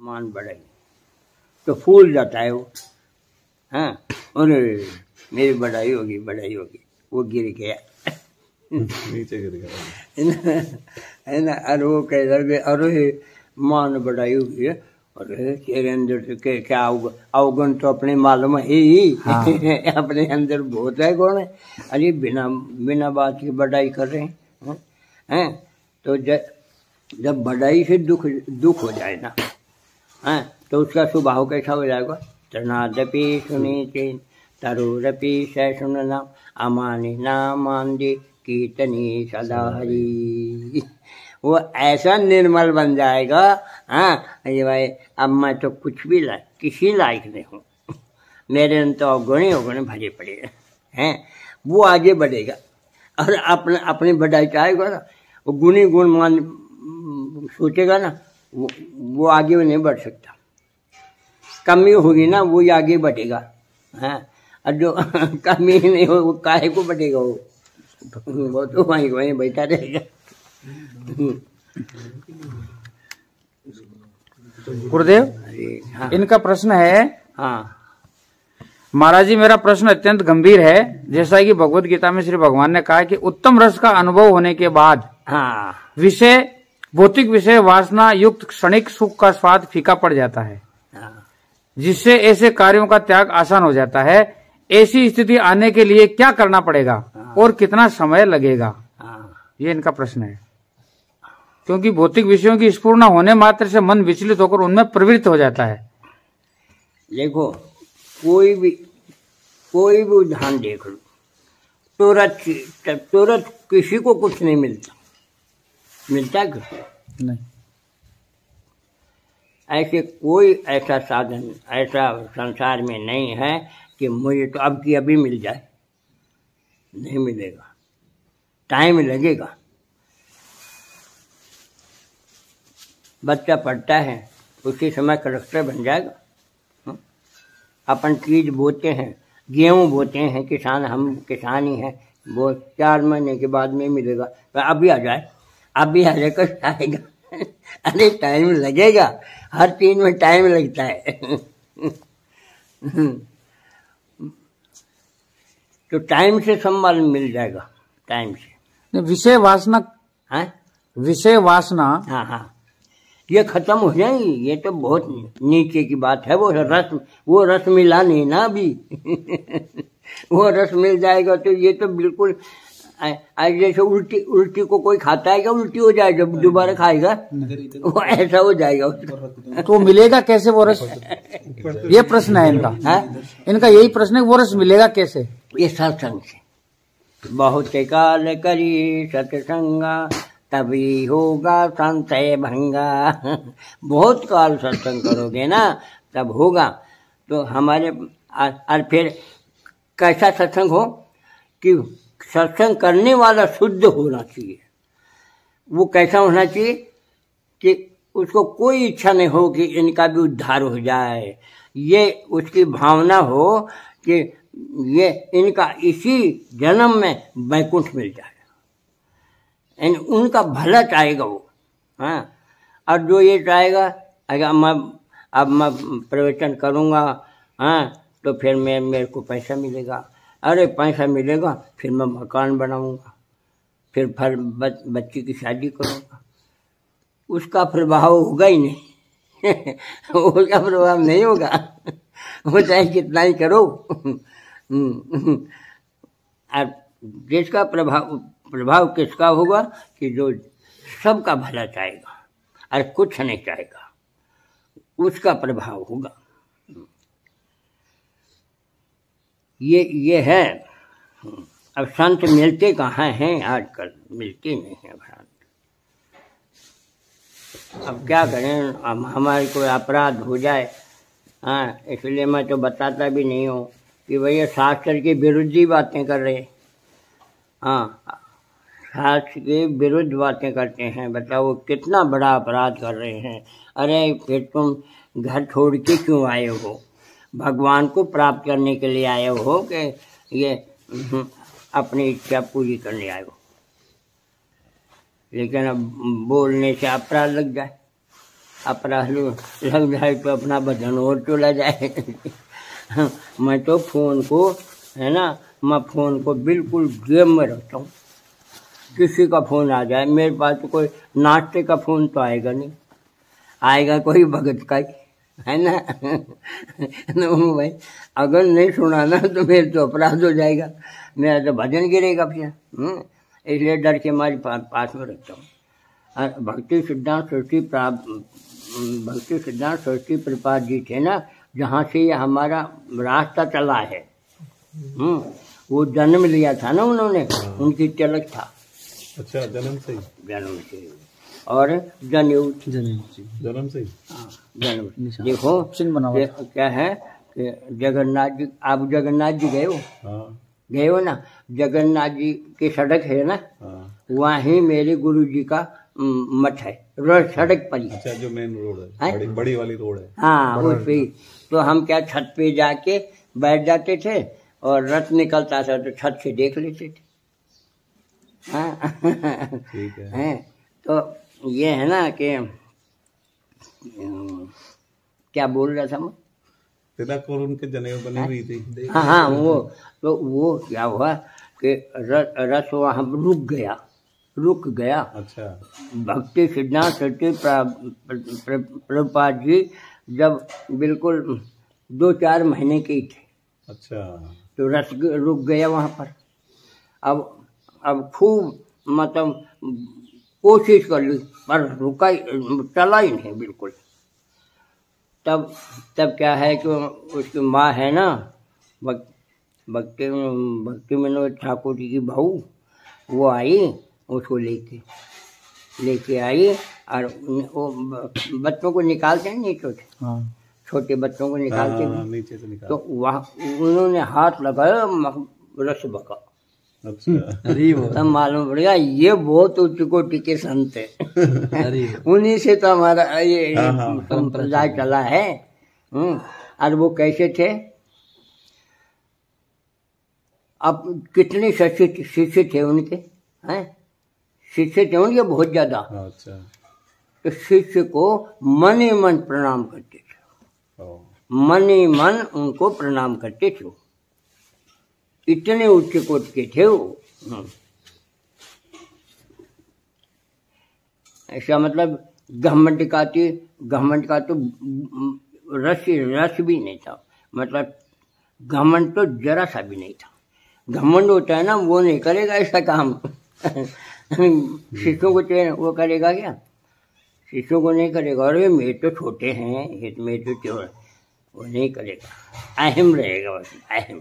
मान बढ़ाई तो फूल जाता है वो। हाँ, अरे मेरी बढ़ाई होगी, वो गिर गया नीचे गिर गया है ना। अरे वो कह रहे अरे मान बढ़ाई होगी, अरे तेरे अंदर से क्या अवगुण तो अपने मालूम है ही। हाँ। अपने अंदर बहुत है गुण है। अरे बिना बात की बढ़ाई कर रहे हैं। तो जब बढ़ाई से दुख हो जाए ना, तो उसका स्वभाव कैसा हो जाएगा? तनादपि सुनीते तरुरपि सैषुनना अमानि नामांदि कीर्तनी सदा हरि। वो ऐसा निर्मल बन जाएगा। ये भाई अब मैं तो कुछ भी किसी लायक नहीं हूँ, मेरे अंदर तो अवगुण भरे पड़े हैं। वो आगे बढ़ेगा और अपनी बढ़ाई चाहेगा ना, वो गुणी गुण मान सोचेगा ना, वो आगे में नहीं बढ़ सकता। कमी होगी ना वो आगे बढ़ेगा। और जो कमी नहीं हो वो काहे को बढ़ेगा? वो तो वहीं बैठा रहेगा। गुरुदेव, हाँ। इनका प्रश्न है। हाँ महाराज जी, मेरा प्रश्न अत्यंत गंभीर है। जैसा कि भगवत गीता में श्री भगवान ने कहा कि उत्तम रस का अनुभव होने के बाद भौतिक विषय वासना युक्त क्षणिक सुख का स्वाद फीका पड़ जाता है, जिससे ऐसे कार्यों का त्याग आसान हो जाता है। ऐसी स्थिति आने के लिए क्या करना पड़ेगा और कितना समय लगेगा? ये इनका प्रश्न है। क्योंकि भौतिक विषयों की स्फुरना होने मात्र से मन विचलित होकर उनमें प्रवृत्त हो जाता है। देखो, कोई भी उदाहरण देख लो, तुरंत किसी को कुछ नहीं मिलता क्यों? नहीं। ऐसे कोई ऐसा साधन ऐसा संसार में नहीं है कि मुझे तो अब की अभी मिल जाए। नहीं मिलेगा, टाइम लगेगा। बच्चा पढ़ता है, उसी समय कलेक्टर बन जाएगा। अपन चीज बोते हैं, गेहूं बोते हैं, हम किसान ही हैं, वो 4 महीने के बाद में मिलेगा। तो अभी आ जाए कब आएगा? अरे टाइम लगेगा, हर चीज में टाइम लगता है। तो टाइम से संभाल मिल जाएगा, टाइम से। विषय वासना हाँ, ये खत्म हो जाएगी। ये तो बहुत नीचे की बात है। वो रस मिला नहीं ना अभी। वो रस मिल जाएगा तो ये तो बिल्कुल जैसे उल्टी को कोई खाता है क्या? उल्टी हो जाएगा, दोबारा खाएगा, वो ऐसा हो जाएगा। तो मिलेगा कैसे वो रस? ये प्रश्न है इनका। इनका यही प्रश्न है, वो रस मिलेगा कैसे? ये सत्संग से। बहुत काल करी सत्संगा तभी होगा संशय भंगा। बहुत काल सत्संग करोगे ना तब होगा। तो हमारे और फिर कैसा सत्संग हो कि सत्संग करने वाला शुद्ध होना चाहिए। वो कैसा होना चाहिए कि उसको कोई इच्छा नहीं हो कि इनका भी उद्धार हो जाए। ये उसकी भावना हो कि ये इनका इसी जन्म में वैकुंठ मिल जाए, उनका भला चाहेगा वो। और जो ये चाहेगा अगर मैं प्रवचन करूँगा, तो फिर मेरे को पैसा मिलेगा। अरे पैसा मिलेगा, फिर मैं मकान बनाऊँगा, फिर बच्ची की शादी करूँगा। उसका प्रभाव होगा ही नहीं। उसका प्रभाव नहीं होगा, वो चाहे कितना ही करो। और जिसका प्रभाव किसका होगा कि जो सबका भला चाहेगा और कुछ नहीं चाहेगा, उसका प्रभाव होगा। ये है। अब संत मिलते कहाँ हैं आजकल? मिलते नहीं हैं भ्रांत। अब क्या करें, अब हमारे कोई अपराध हो जाए, इसलिए मैं तो बताता भी नहीं हूँ कि भैया शास्त्र के विरुद्ध ही बातें कर रहे। शास्त्र के विरुद्ध बातें करते हैं। बताओ कितना बड़ा अपराध कर रहे हैं। अरे फिर तुम घर छोड़ के क्यों आए हो? भगवान को प्राप्त करने के लिए आए हो कि ये अपनी इच्छा पूरी करने आए हो? लेकिन अब बोलने से अपराध लग जाए। अपराध लग जाए तो अपना वजन और चला जाए। मैं तो फोन को है ना, मैं फोन को बिल्कुल गेम में रखता हूँ। किसी का फोन आ जाए मेरे पास तो कोई नाश्ते का फोन तो आएगा नहीं, आएगा कोई भगत का ही, है ना। तो भाई अगर नहीं सुनाना तो मेरे तो अपराध हो जाएगा, मेरा तो भजन गिरेगा फिर। इसलिए डर के हमारी पास में रखता हूँ। भक्ति सिद्धांत सरस्वती प्रपात जी थे ना, जहाँ से ये हमारा रास्ता चला है। वो जन्म लिया था ना उन्होंने, उनकी तिलक था। अच्छा, जन्म से और जनेऊ जन्म से हाँ, जन्म। देखो क्या है कि जगन्नाथ जी, आप जगन्नाथ जी गए हो? हाँ। गए हो ना, जगन्नाथ जी की सड़क है ना, वहाँ ही मेरे गुरु जी का मठ है, सड़क पर ही। अच्छा, जो मेन रोड है, बड़ी वाली रोड है। हाँ, उस पे ही। तो हम क्या छत पे जाके बैठ जाते थे और रथ निकलता था तो छत से देख लेते थे। हाँ। ठीक है। तो ये है ना कि क्या बोल रहा था मैं? तिलक और उनके जनेऊ बनी हुई थी। हाँ, वो क्या हुआ कि रथ वहाँ रुक गया। अच्छा। भक्ति सिद्धांत सरस्वती प्रभुपाद जी जब बिल्कुल 2-4 महीने के ही थे। अच्छा। तो रथ रुक गया वहाँ पर। अब खूब मतलब कोशिश कर ली पर रुका ही, चला ही नहीं बिल्कुल। तब क्या है कि उसकी माँ है ना, भक्ति विनोद ठाकुर जी की बहू, वो आई, उसको लेके आई और वो बच्चों को निकालते हैं नीचे से। हाँ। छोटे बच्चों को निकालते हैं नीचे से निकाल। तो वहाँ उन्होंने हाथ लगाया, रस बका। अच्छा। तब मालूम पड़ेगा ये बहुत उच्च कोटि के संत है। उन्हीं से तो हमारा ये संप्रदाय चला है। और वो कैसे थे? अब कितने शिष्य थे उनके, हैं? शिष्य थे उनके बहुत ज्यादा। अच्छा। तो शिष्य को मन ही मन प्रणाम करते थे, मन ही मन उनको प्रणाम करते थे। इतने उच्च कोटि के थे वो। ऐसा मतलब घमंड का तो रस भी नहीं था, मतलब घमंड तो जरा सा भी नहीं था। घमंड होता है ना, वो नहीं करेगा ऐसा काम। शिष्यों को वो करेगा क्या? शिष्यों को नहीं करेगा। अरे मेरे तो छोटे हैं, मेरे तो वो नहीं करेगा। अहम रहेगा बस, अहम।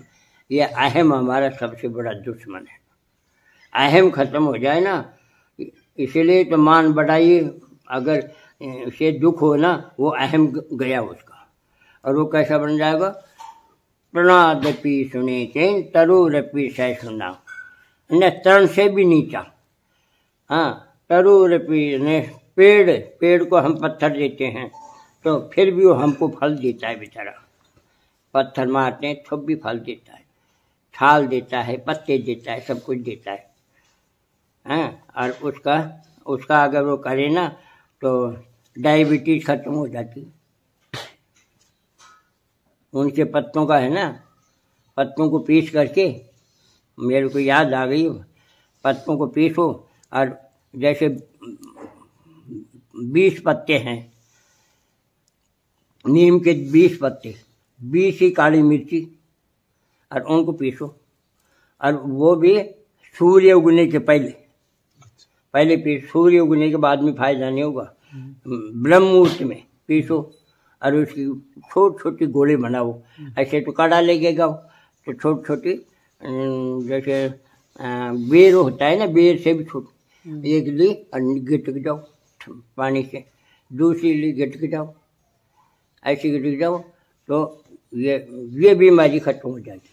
ये अहम हमारा सबसे बड़ा दुश्मन है। अहम खत्म हो जाए ना, इसीलिए तो मान बढ़ाइए, अगर से दुख हो ना, वो अहम गया उसका। और वो कैसा बन जाएगा? प्रणादपि सुने चैन तरुरपि सह सुना, न तरण से भी नीचा। हाँ, तरुरपि ने पेड़ को हम पत्थर देते हैं तो फिर भी वो हमको फल देता है बेचारा। पत्थर मारते हैं तो भी फल देता है, छाल देता है, पत्ते देता है, सब कुछ देता है। हाँ, और उसका अगर वो करे ना तो डायबिटीज खत्म हो जाती। उनके पत्तों का है ना, पत्तों को पीस करके, मेरे को याद आ गई, पत्तों को पीसो और जैसे 20 पत्ते हैं नीम के, 20 पत्ते, 20 ही काली मिर्ची, और उनको पीसो। और वो भी सूर्य उगने के पहले पीस। सूर्य उगने के बाद में फायदा नहीं होगा। ब्रह्म मुहूर्त में पीसो और उसकी छोटी छोटी गोली बनाओ। ऐसे तो काढ़ा लगेगा, तो छोटी छोटी जैसे बेर होता है ना, बेर से भी छोटी, एक ली और गिटक जाओ पानी से, दूसरी ली गिटक जाओ, ऐसे गिटक जाओ तो ये बीमारी खत्म हो जाती।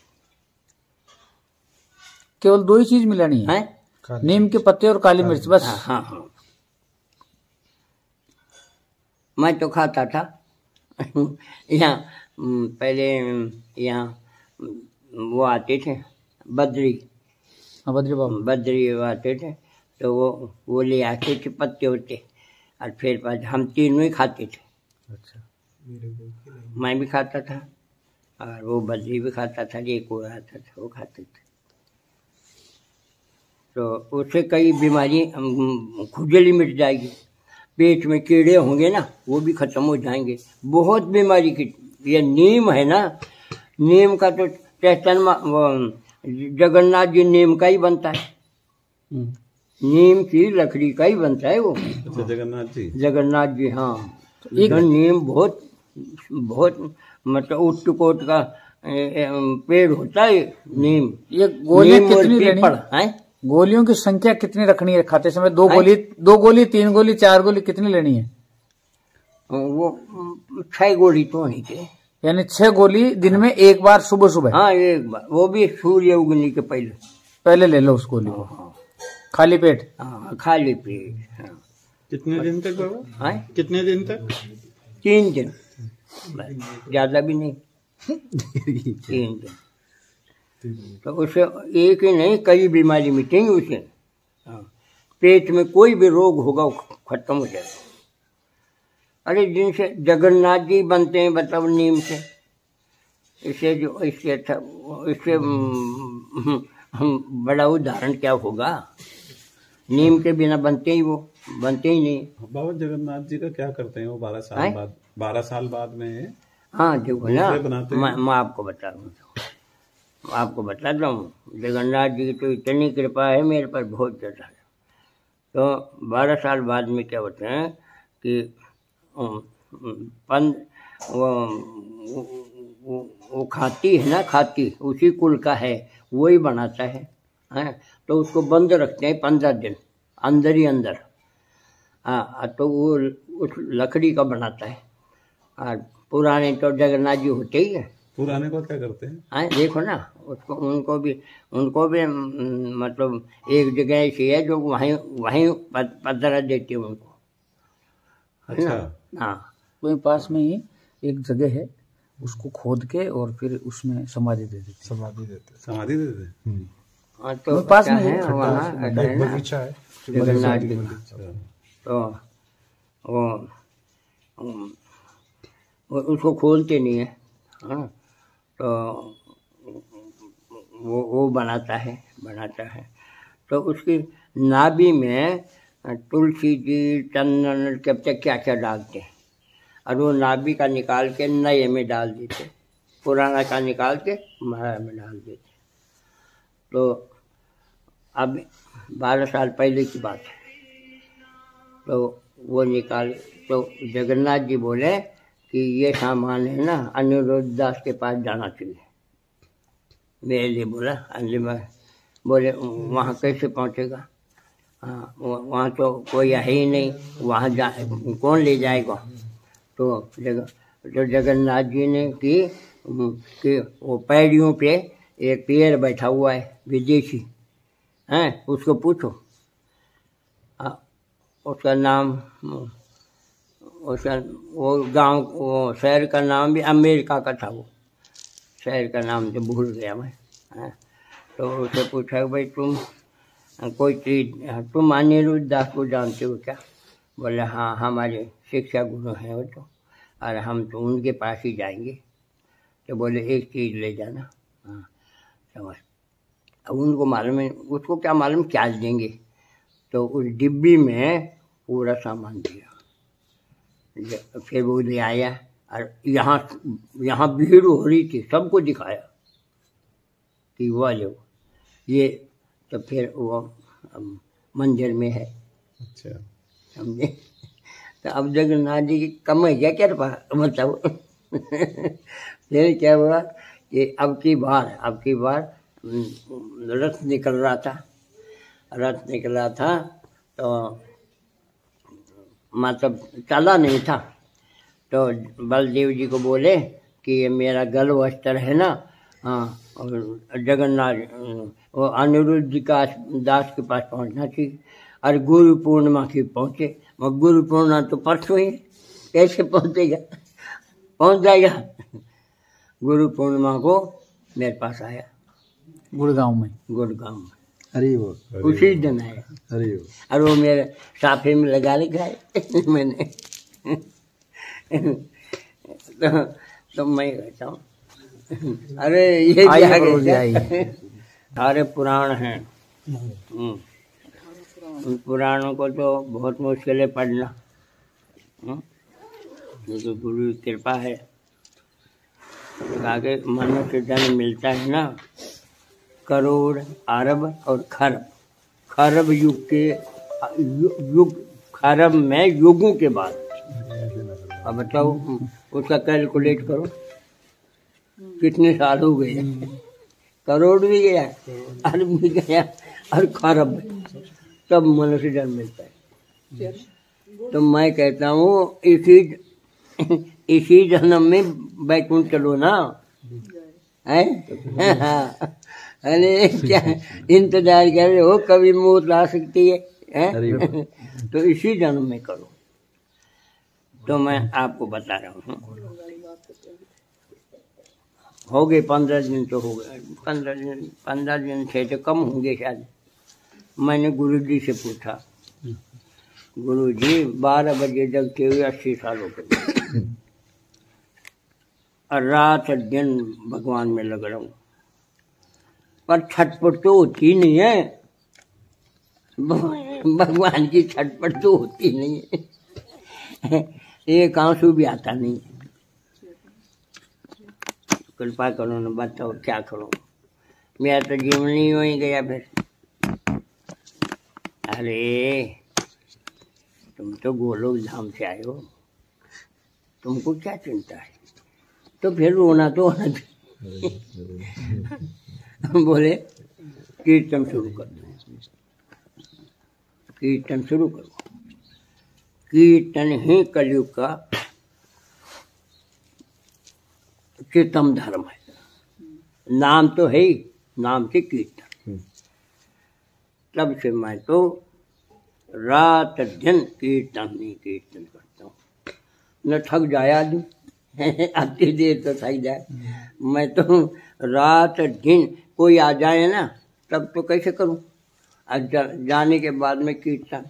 केवल 2 ही चीज मिलानी है, नीम के पत्ते और काली मिर्च, बस। हाँ। मैं तो खाता था। यहाँ पहले यहाँ वो आते थे बद्री बाबा आते थे, तो वो ले आते थे पत्ते होते, और फिर बाद हम तीनों ही खाते थे। अच्छा। मैं भी खाता था और वो बद्री भी खाता था, एक और आता था वो खाते थे। तो उससे कई बीमारी खुजली मिट जाएगी, पेट में कीड़े होंगे ना वो भी खत्म हो जाएंगे, बहुत बीमारी की। ये नीम है ना, नीम का तो जगन्नाथ जी नीम का ही बनता है, नीम की लकड़ी का ही बनता है वो। अच्छा, जगन्नाथ जी हाँ। तो नीम बहुत बहुत मतलब उट्टकोट का पेड़ होता है नीम। ये गोलियां कितनी लेनी है? गोलियों की संख्या कितनी रखनी है खाते समय? 2 गोली, 3 गोली, 4 गोली कितनी लेनी है? वो 6 गोली तो होनी चाहिए, यानी 6 गोली दिन में एक बार सुबह सुबह। हाँ एक बार, वो भी सूर्य उगने के पहले ले लो उस गोली को। हाँ। खाली पेट? हाँ खाली पेट। हाँ। कितने दिन तक बाबा? हाँ कितने दिन तक? 3 दिन, ज्यादा भी नहीं। 3 दिन तो उससे एक ही नहीं कई बीमारी मिटेंगी उसे। हाँ। पेट में कोई भी रोग होगा वो खत्म हो जाएगा। अरे जिनसे जगन्नाथ जी बनते हैं बताओ नीम से, इससे जो इससे अच्छा इससे हम बड़ा उदाहरण क्या होगा? नीम के बिना बनते ही नहीं। बाबा जगन्नाथ जी का क्या करते हैं वो 12 साल बाद में? हाँ देखो ना, मैं आपको बता रहा हूँ, आपको बताता हूँ। जगन्नाथ जी की तो इतनी कृपा है मेरे पर, बहुत ज़्यादा है। तो 12 साल बाद में क्या होता है कि वो खाती है ना, खाती उसी कुल का है, वही बनाता है। तो उसको बंद रखते हैं 15 दिन अंदर ही अंदर। हाँ तो वो उस लकड़ी का बनाता है। और पुराने तो जगन्नाथ जी होते ही है। पुराने को क्या करते हैं? हाँ देखो ना, उसको उनको भी मतलब एक जगह ऐसी है जो वहीं पधरा देती है उनको। अच्छा। हाँ वहीं पास में ही एक जगह है, उसको खोद के और फिर उसमें समाधि दे देते। हाँ तो पास में है वहाँ बगीचा है जगन्नाथ जी का। तो उसको खोलते नहीं है। हाँ तो वो बनाता है। तो उसकी नाभि में तुलसी जी, चंदन, कब तक क्या क्या डालते हैं, और वो नाभि का निकाल के नए में डाल देते, पुराना का निकाल के नया में डाल देते। तो अब 12 साल पहले की बात है। तो वो निकाल, तो जगन्नाथ जी बोले कि ये सामान है ना अनिरुद्ध दास के पास जाना चाहिए। मेरे लिए बोला, बोले वहाँ कैसे पहुँचेगा? हाँ वहाँ तो कोई है ही नहीं, वहाँ कौन ले जाएगा? तो जगन्नाथ जी ने कि वो पैड़ियों पे एक पेड़ बैठा हुआ है विदेशी, हैं उसको पूछो। उसका नाम, उसका वो गांव, वो शहर का नाम भी अमेरिका का था। वो शहर का नाम तो भूल गया मैं। तो उससे पूछा भाई तुम कोई चीज़, तुम अनिरुद्ध दास को जानते हो क्या? बोले हाँ हमारे शिक्षा गुरु हैं वो तो, और हम तो उनके पास ही जाएंगे। तो बोले एक चीज़ ले जाना। हाँ समझ। अब उनको मालूम है, उसको क्या मालूम क्या देंगे। तो उस डिब्बी में पूरा सामान दिया। फिर वो ले आया और यहाँ भीड़ हो रही थी, सबको दिखाया कि वो लो ये। तो फिर वो मंदिर में है। अच्छा समझे? तो अब जगन्नाथ जी की कम है क्या बताओ। फिर क्या हुआ कि अब की बार रथ निकल रहा था तो मतलब चला नहीं था। तो बलदेव जी को बोले कि ये मेरा गल वस्त्र है ना, हाँ जगन्नाथ वो अनिरुद्ध का दास के पास पहुंचना चाहिए। और गुरु पूर्णिमा की पहुंचे, मगर गुरु पूर्णिमा तो परसों ही, कैसे पहुंचेगा? पहुंच जाएगा। गुरु पूर्णिमा को मेरे पास आया, गुड़गांव में। हरी बोल, उसी दिन है। हरी बोल। और वो मेरे साफे में लगा लिखा है मैंने। तो मैं कहता हूँ अरे ये आइए क्या प्रभु जी, कहते आइए। हैं? सारे पुराण हैं। उन पुराणों को तो बहुत मुश्किल है पढ़ना। ये तो गुरु की कृपा है। आगे मनुष्य जन्म मिलता है ना, करोड़ अरब और खरब, खरब युग के युग, खरब में युगों के बाद। अब बताओ उसका कैलकुलेट करो कितने साल हो गए। करोड़ भी गया, अरब भी गया और खरब भी, तब मनुष्य जन्म मिलता है। तो मैं कहता हूँ इसी जन्म में बैकुंठ चलो ना, है? अरे क्या इंतजार कर रहे हो, कभी मौत आ सकती है? तो इसी जन्म में करो। तो मैं आपको बता रहा हूँ, हो गए 15 दिन तो हो गए, 15 दिन से तो कम होंगे शायद। मैंने गुरुजी से पूछा, गुरुजी 12 बजे जगते हुए 80 साल हो गए और रात दिन भगवान में लग रहा हूँ, पर छटपट तो होती नहीं है, भगवान की छटपट तो होती नहीं है, एक आंसू भी आता नहीं है। कृपा करो ना, बताओ क्या करो। मेरा तो जीवन ही हो ही गया फिर। अरे तुम तो गोलोक धाम से आए हो, तुमको क्या चिंता है? तो फिर रोना तो होना चाहिए। बोले कीर्तन शुरू कर दो, कीर्तन शुरू करो। कीर्तन ही कलयुग का चितम धर्म है। नाम तो है ही, नाम से कीर्तन। तब से मैं तो रात दिन कीर्तन ही कीर्तन करता हूँ। न थक जाए आदमी, आती देर तो थक जाए। मैं तो रात दिन, कोई आ जाए ना तब तो कैसे करूँ, जाने के बाद में कीर्तन,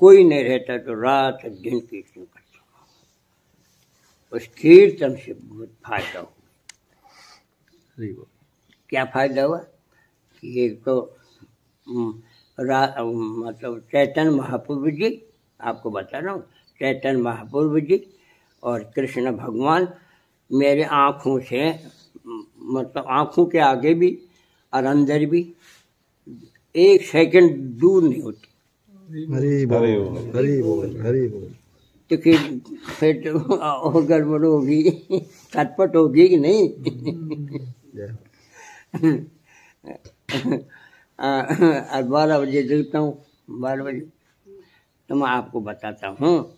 कोई नहीं रहता तो रात दिन कीर्तन करता हूँ। उस कीर्तन से बहुत फायदा हुआ। क्या फायदा हुआ? एक तो मतलब चैतन्य महाप्रभु जी, आपको बता रहा हूँ, चैतन्य महाप्रभु जी और कृष्ण भगवान मेरे आँखों से, मतलब आँखों के आगे भी और अंदर भी 1 सेकंड दूर नहीं होती। हरी बोल, हरी बोल, हरी बोल। तो फिर तो गड़बड़ होगी, खटपट होगी कि नहीं? 12 बजे जगता हूँ, 12 बजे। तो मैं आपको बताता हूँ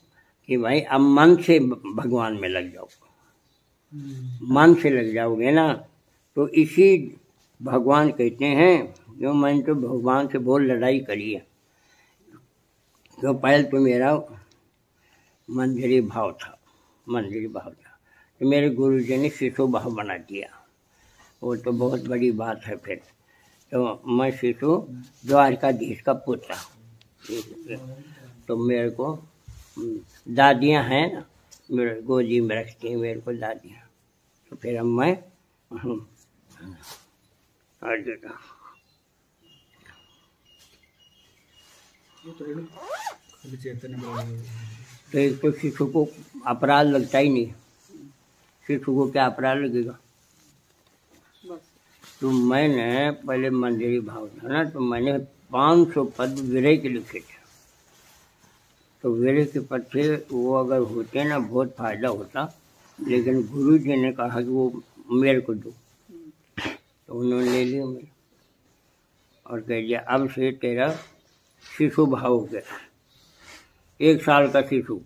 कि भाई अब मन से भगवान में लग जाओ। मन से लग जाओगे ना तो इसी भगवान कहते हैं, जो मैंने तो भगवान से बहुत लड़ाई करी है। जो पहले तो मेरा मंजरी भाव था, मंजरी भाव था, तो मेरे गुरुजी ने शिशु भाव बना दिया। वो तो बहुत बड़ी बात है। फिर तो मैं शिशु द्वारकाधीश का पुत्र, तो मेरे को दादियाँ हैं ना, मेरे गोदी में रखती हैं मेरे को दादियाँ। तो फिर अब मैं तो एक तो शिशु को अपराध लगता ही नहीं, शिशु को क्या अपराध लगेगा? तो मैंने पहले मंजरी भाव था ना, तो मैंने 500 पद विरह के लिखे थे। तो विरह के पद थे, वो अगर होते ना बहुत फायदा होता, लेकिन गुरु जी ने कहा कि वो मेरे को दो, तो उन्होंने ले लिया मेरे और कह दिया अब से तेरा शिशु भाव हो गया, 1 साल का शिशु।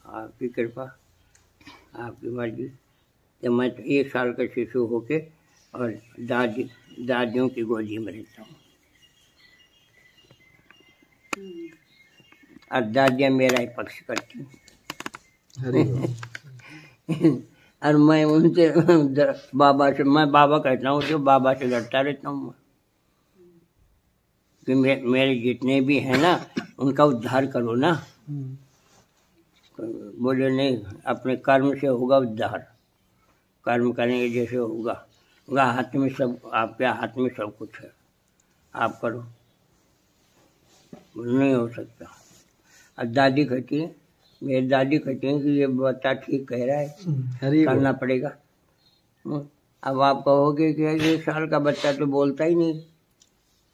आपकी कृपा, आपकी मर्जी। तो मैं तो 1 साल का शिशु होके और दादियों की गोदी में रहता हूँ, और दादियाँ मेरा ही पक्ष करती हैं। और मैं उनसे बाबा से, मैं बाबा कहता हूँ जो बाबा से लड़ता रहता हूँ मैं कि मेरे जितने भी हैं ना उनका उद्धार करो ना। तो बोले नहीं, अपने कर्म से होगा उद्धार, कर्म करेंगे जैसे होगा, उनका हाथ में सब, आपके हाथ में सब कुछ है, आप करो, नहीं हो सकता। अब दादी कहती है, मेरी दादी कहती है कि ये बच्चा ठीक कह रहा है, करना पड़ेगा। अब आप कहोगे कि 1 साल का बच्चा तो बोलता ही नहीं,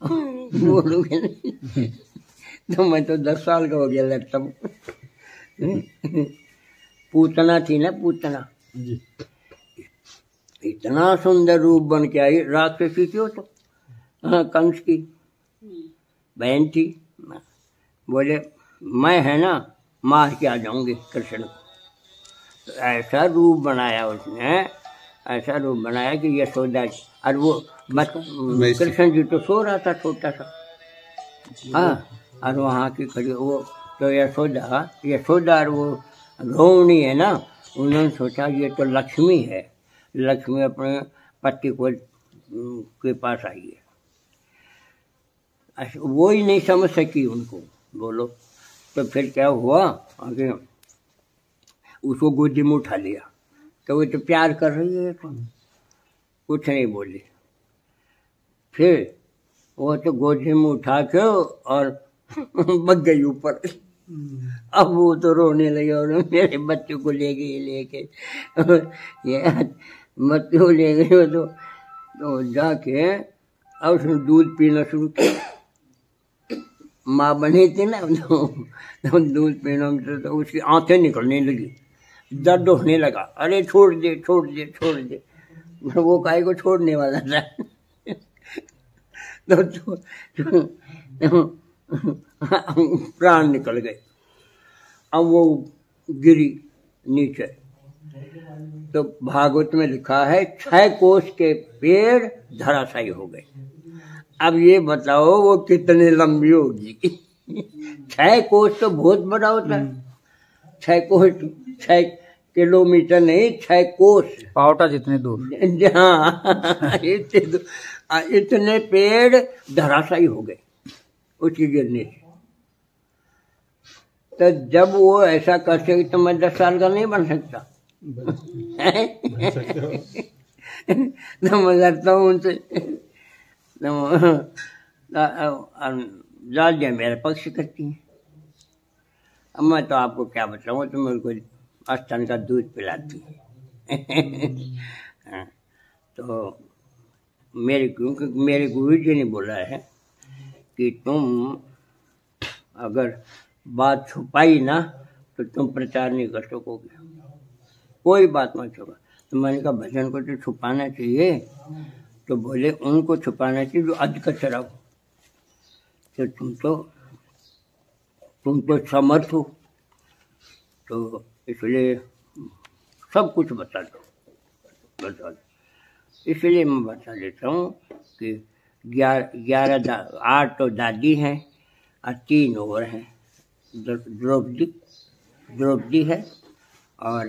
बोलोगे नहीं तो मैं तो 10 साल का हो गया लगता हूँ। पूतना थी ना, पूतना इतना सुंदर रूप बन के आई, राक्षसी थी वो तो, कंस की बहन थी। बोले मैं है ना मार के आ जाऊंगी कृष्ण को। तो ऐसा रूप बनाया उसने, ऐसा रूप बनाया कि यशोदा, और वो कृष्ण जी तो सो रहा था छोटा सा, हाँ, और वहाँ की खड़ी वो तो यशोदा और वो रोहिणी है ना, उन्होंने सोचा ये तो लक्ष्मी है, लक्ष्मी अपने पति को के पास आई है। वो ही नहीं समझ सकी उनको, बोलो। तो फिर क्या हुआ, आगे उसको गोदी में उठा लिया, तो वो तो प्यार कर रही है, तो कुछ नहीं बोली। फिर वो तो गोदी में उठा के और बग गई ऊपर। अब वो तो रोने लगे और मेरे बच्चे को ले गई, लेके ये बच्चे को ले गई। वो तो जाके अब उसने दूध पीना शुरू किया। माँ बनी थी ना, तो दूध पीना तो उसकी आंखें निकलने लगी, दर्द होने लगा। अरे छोड़ दे छोड़ दे छोड़ दे, वो गाय को छोड़ने वाला था। तो प्राण निकल गए। अब वो गिरी नीचे। तो भागवत में लिखा है 6 कोस के पेड़ धराशायी हो गए। अब ये बताओ वो कितने लंबी होगी। 6 कोस तो बहुत बड़ा होता है। 6 कोस 6 किलोमीटर नहीं, 6 कोस, पावटा जितने दूर। हाँ, इतने पेड़ धराशायी हो गए उसकी गिरने से। तो जब वो ऐसा कर सके तो मैं 10 साल का नहीं बन सकता। तो मैं लड़ता हूँ उनसे। दादियाँ मेरा पक्ष करती हैं। अब मैं तो आपको क्या बताऊँ, तो मेरे को स्तन का दूध पिलाती है। तो मेरे गुरु जी ने बोला है कि तुम अगर बात छुपाई ना तो तुम प्रचार नहीं कर सकोगे, कोई बात मत छुपा। तो मैंने कहा भजन को तो छुपाना चाहिए। तो बोले उनको छुपाना चाहिए जो अधकचरा हो। तो तुम तो समर्थ हो, तो इसलिए सब कुछ बता दो। इसलिए मैं बता देता हूँ कि 8 तो दादी हैं और 3 और हैं। द्रौपदी है और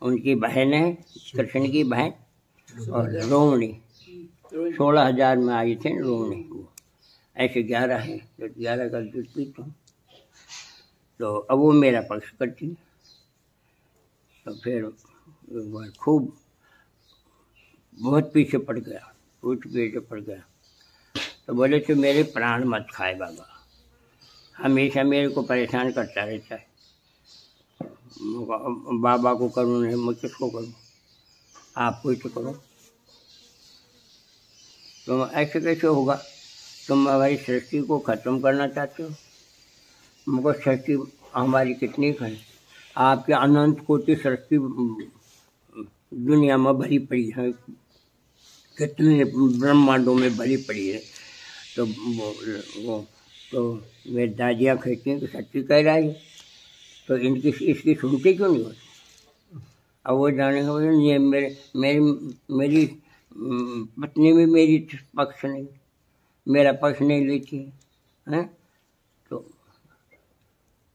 उनकी बहन है, कृष्ण की बहन, और रोहिणी 16,000 में आई थी रोहिणी। वो ऐसे 11 है, तो 11 का दूध पीता हूँ। तो अब वो मेरा पक्ष करती है। तो फिर खूब बहुत पीछे पड़ गया, पीछे पड़ गया। तो बोले तो मेरे प्राण मत खाए बाबा, हमेशा मेरे को परेशान करता रहता है। बाबा को करूँ नहीं, मैं किसको करूँ, आपको ही तो करो। तो ऐसे कैसे होगा? तुम हमारी सृष्टि को ख़त्म करना चाहते हो। मुझको सृष्टि हमारी कितनी है, आपके अनंत कोटि सृष्टि दुनिया में भरी पड़ी है, कितने ब्रह्मांडों में भरी पड़ी है। तो मेरी दादियाँ कहती हैं कि सच्ची कह रहा है, तो इसकी सुनती क्यों नहीं होती? अब वो जाने का बोले ये मेरी पत्नी भी मेरी पक्ष नहीं, मेरा पक्ष नहीं लेती है। तो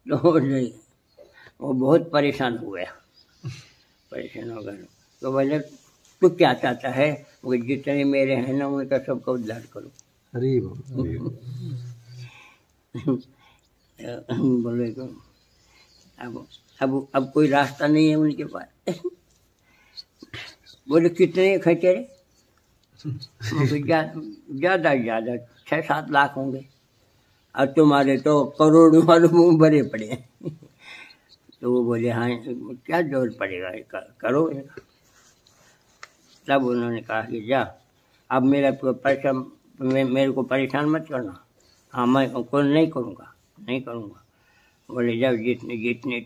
नहीं, वो बहुत परेशान हो गया। परेशान हो गए। तो बोले तू क्या चाहता है? वो जितने मेरे हैं ना उनका सबका उद्धार करो। हरी बोल। बोले तो अब कोई रास्ता नहीं है उनके पास। बोले कितने खर्चे रे? ज्यादा 6-7 लाख होंगे, और तुम्हारे तो करोड़ों वालों भरे पड़े हैं। तो वो बोले हाँ क्या जोर पड़ेगा, करो। तब उन्होंने कहा कि जा अब मेरे को परेशान मत करना। हाँ मैं कौन नहीं करूँगा। बोले जब जितने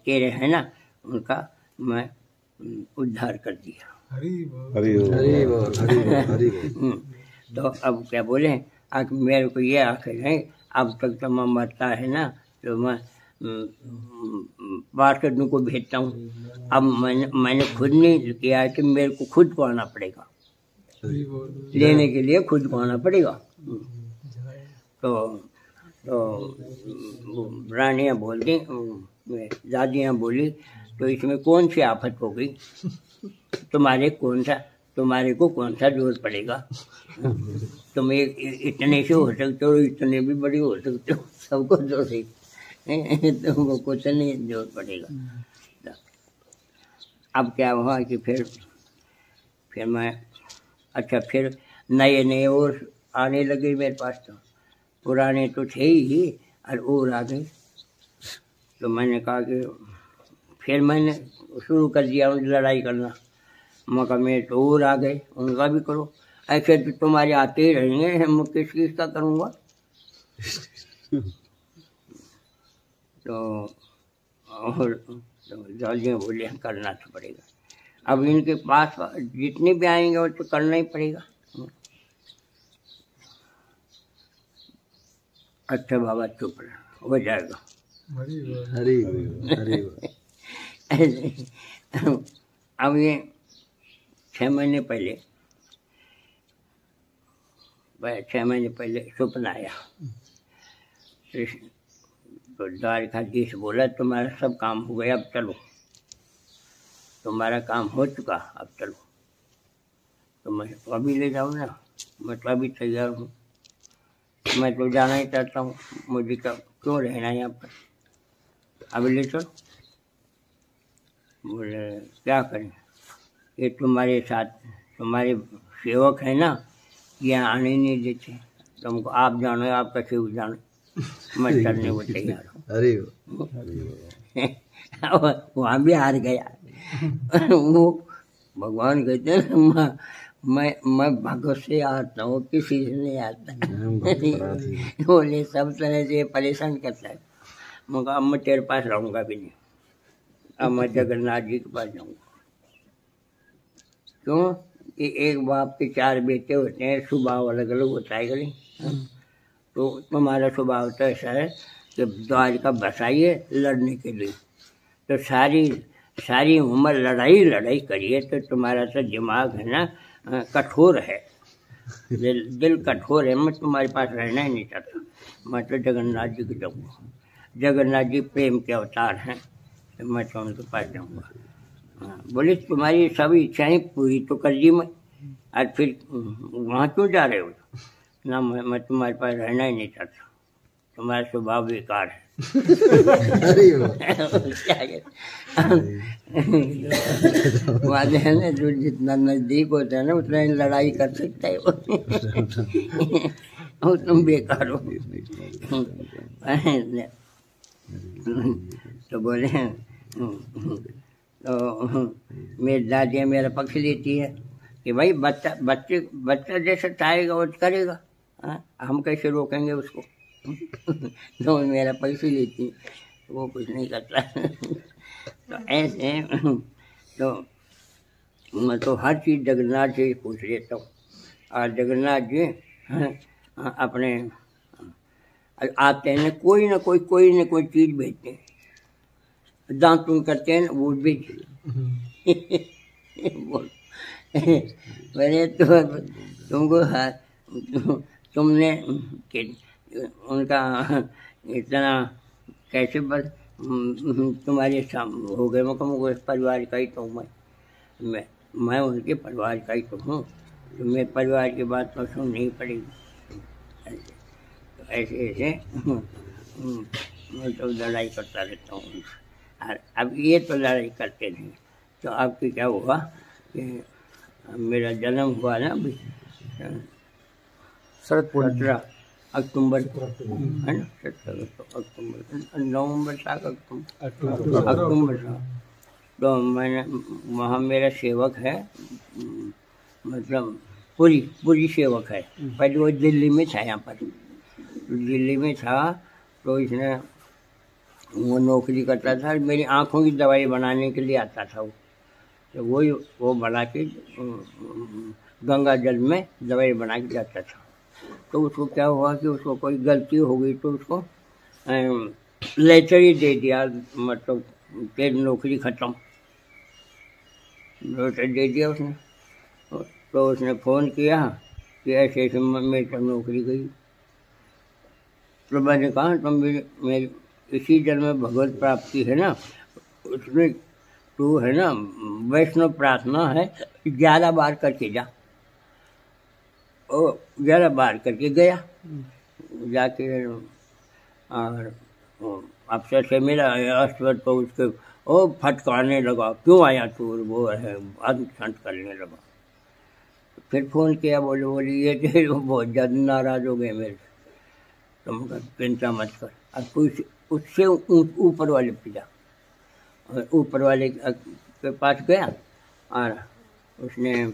तेरे हैं ना उनका मैं उद्धार कर दिया। हरी बोल। तो अब क्या बोले, आज मेरे को ये आखिर नहीं, अब तक तो मैं मरता है ना तो मैं पार्षदों को भेजता हूँ। अब मैंने खुद नहीं किया है कि मेरे को खुद को आना पड़ेगा, लेने के लिए खुद को आना पड़ेगा। तो रानियाँ बोल दी, दादियाँ बोली तो इसमें कौन सी आफत हो गई? तुम्हारे को कौन सा जोर पड़ेगा? तुम इतने से हो सकते हो, इतने भी बड़ी हो सकते हो, सबको जोर से तुमको कुछ नहीं जोर पड़ेगा। अब क्या हुआ कि फिर मैं फिर नए और आने लगे मेरे पास। तो पुराने तो थे ही और आ गए। तो मैंने कहा कि फिर मैंने शुरू कर दिया लड़ाई करना। मगर मेरे तो और आ गए, उनका भी करो। ऐसे तो तुम्हारे आते ही रहेंगे, मैं किस का करूँगा? तो जल्दियाँ बोले करना तो पड़ेगा। अब इनके पास जितने भी आएंगे वो तो करना ही पड़ेगा। अच्छा बाबा चुप रहे, हो जाएगा। हरी अब ये 6 महीने पहले सपना आया। तो द्वारकाधीश बोला तुम्हारा सब काम हो गया, अब चलो, तुम्हारा काम हो चुका, अब चलो। तो मैं तो अभी ले जाऊँ ना, मैं तो अभी तैयार हूँ, मैं तो जाना ही चाहता हूँ, मुझे क्यों रहना यहाँ पर, अभी ले चलो। बोले क्या करें, ये तुम्हारे साथ तुम्हारे सेवक है ना, यहाँ आने नहीं देते, तुमको आप जानो, आपका सेवक जानो, मैं चलने को तैयार हूँ। वहाँ भी हार गया। वो भगवान कहते हैं मैं भगत से आता हूँ, किसी से नहीं आता। बोले सब तरह से परेशान करता है। मगर अब मैं तेरे पास रहूँगा भी नहीं, अब मैं जगन्नाथ जी के पास जाऊँगा। क्यों कि एक बाप के 4 बेटे होते हैं, स्वभाव अलग अलग होता है नहीं। तो तुम्हारा स्वभाव तो ऐसा है कि द्वारका बसाइए लड़ने के लिए, तो सारी उम्र लड़ाई करिए, तो तुम्हारा तो दिमाग है ना कठोर है, दिल कठोर है। मैं तुम्हारे पास रहना ही नहीं चाहता, मैं तो जगन्नाथ जी को जाऊँगा। जगन्नाथ जी प्रेम के अवतार हैं, तो मैं तो उनके पास जाऊँगा। बोले तुम्हारी सभी इच्छाएं पूरी तो कर दी मैं, और फिर वहाँ क्यों जा रहे हो? ना मैं तुम्हारे पास रहना ही नहीं चाहता, तुम्हारा स्वभाव बेकार है। वादे है ना, जो जितना नजदीक होता है ना उतना ही लड़ाई कर सकता है वो। तुम बेकार हो। तो बोले तो मेरी दादी मेरा पक्ष लेती है कि भाई बच्चा जैसा चाहेगा वो करेगा, हम कैसे रोकेंगे उसको। तो मेरा पैसे लेती है, वो कुछ नहीं करता। तो ऐसे तो मैं तो हर चीज़ जगन्नाथ जी पूछ लेता हूँ, और जगन्नाथ जी अपने आते हैं कोई ना कोई चीज़ भेजते हैं, दांतुन करते हैं वो भेजिए। मैंने तो तुमको तुमने उनका इतना कैसे तुम्हारे हो गए, मैं कहूँ इस परिवार का ही तो हूँ मैं उनके परिवार का ही तो हूँ, तो मेरे परिवार की बात तो सुननी ही पड़ेगी। तो ऐसे ऐसे मैं तो लड़ाई करता रहता हूँ उनसे। और अब ये तो लड़ाई करते नहीं, तो आपकी क्या हुआ कि मेरा जन्म हुआ ना अभी 17 अक्टूबर है ना, 17 अक्टूबर, नवंबर था अक्टूबर था। तो मैंने वहाँ मेरा सेवक है, मतलब पूरी सेवक है। पहले वो दिल्ली में था, यहाँ पर दिल्ली में था, तो इसने वो नौकरी करता था, मेरी आँखों की दवाई बनाने के लिए आता था वो, तो वो बना के गंगा जल में दवाई बना के जाता था। तो उसको क्या हुआ कि उसको कोई गलती हो गई, तो उसको लेटर ही दे दिया, मतलब तेरी नौकरी ख़त्म, लेटर दे दिया उसने। तो उसने फ़ोन किया कि ऐसे ऐसे मेरी तो नौकरी गई। तो मैंने कहा तो मेरी इसी जन्म में भगवत प्राप्ति है ना, उसमें तू है ना वैष्णव प्रार्थना है 11 बार करके जा। ओ 11 बार करके गया, जाके और अफसर से मिला, अफसर तो उसके ओ फटकारने लगा, क्यों आया तू, वो है अंत करने लगा। फिर फ़ोन किया, बोली ये बहुत ज़्यादा नाराज़ हो गए मेरे से। तो मैं चिंता मत कर, अब कुछ उससे ऊपर वाले पे जा। और ऊपर वाले के पास गया और उसने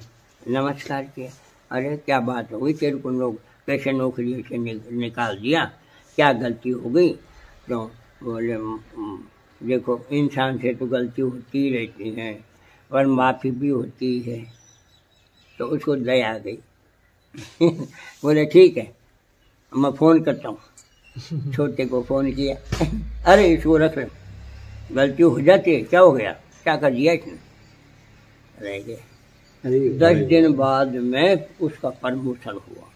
नमस्कार किया, अरे क्या बात हो गई, तेरे को कैसे नौकरी से निकाल दिया, क्या गलती हो गई। तो बोले देखो इंसान से तो गलती होती ही रहती है और माफ़ी भी होती है। तो उसको दया आ गई। बोले ठीक है मैं फ़ोन करता हूँ। छोटे को फ़ोन किया, अरे इसको रख ले, गलती हो जाती है, क्या हो गया, क्या कर दिया इसने, रह गए। 10 दिन बाद में उसका प्रमोशन हुआ।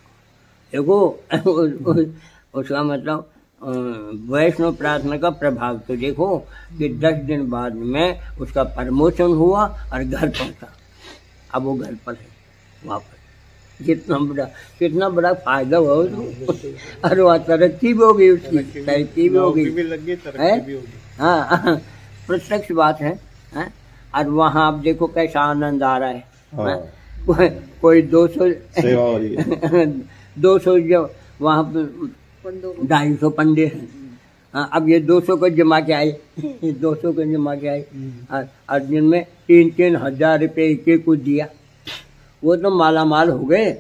देखो उसका मतलब वैष्णव प्रार्थना का प्रभाव तो देखो कि 10 दिन बाद में उसका प्रमोशन हुआ और घर पहुंचा। अब वो घर पर है वापस। कितना बड़ा फायदा हुआ उसको, और वहाँ तरक्की भी होगी, उसकी तरक्की भी होगी, हाँ प्रत्यक्ष बात है। और वहाँ आप देखो कैसा आनंद आ रहा है। कोई 200 जब वहाँ पे 250 पंडे हैं, अब ये 200 को जमा के आए, 200 को जमा के आए और जिनमें 3-3 हज़ार रुपये एक को दिया, वो तो माला माल हो गए।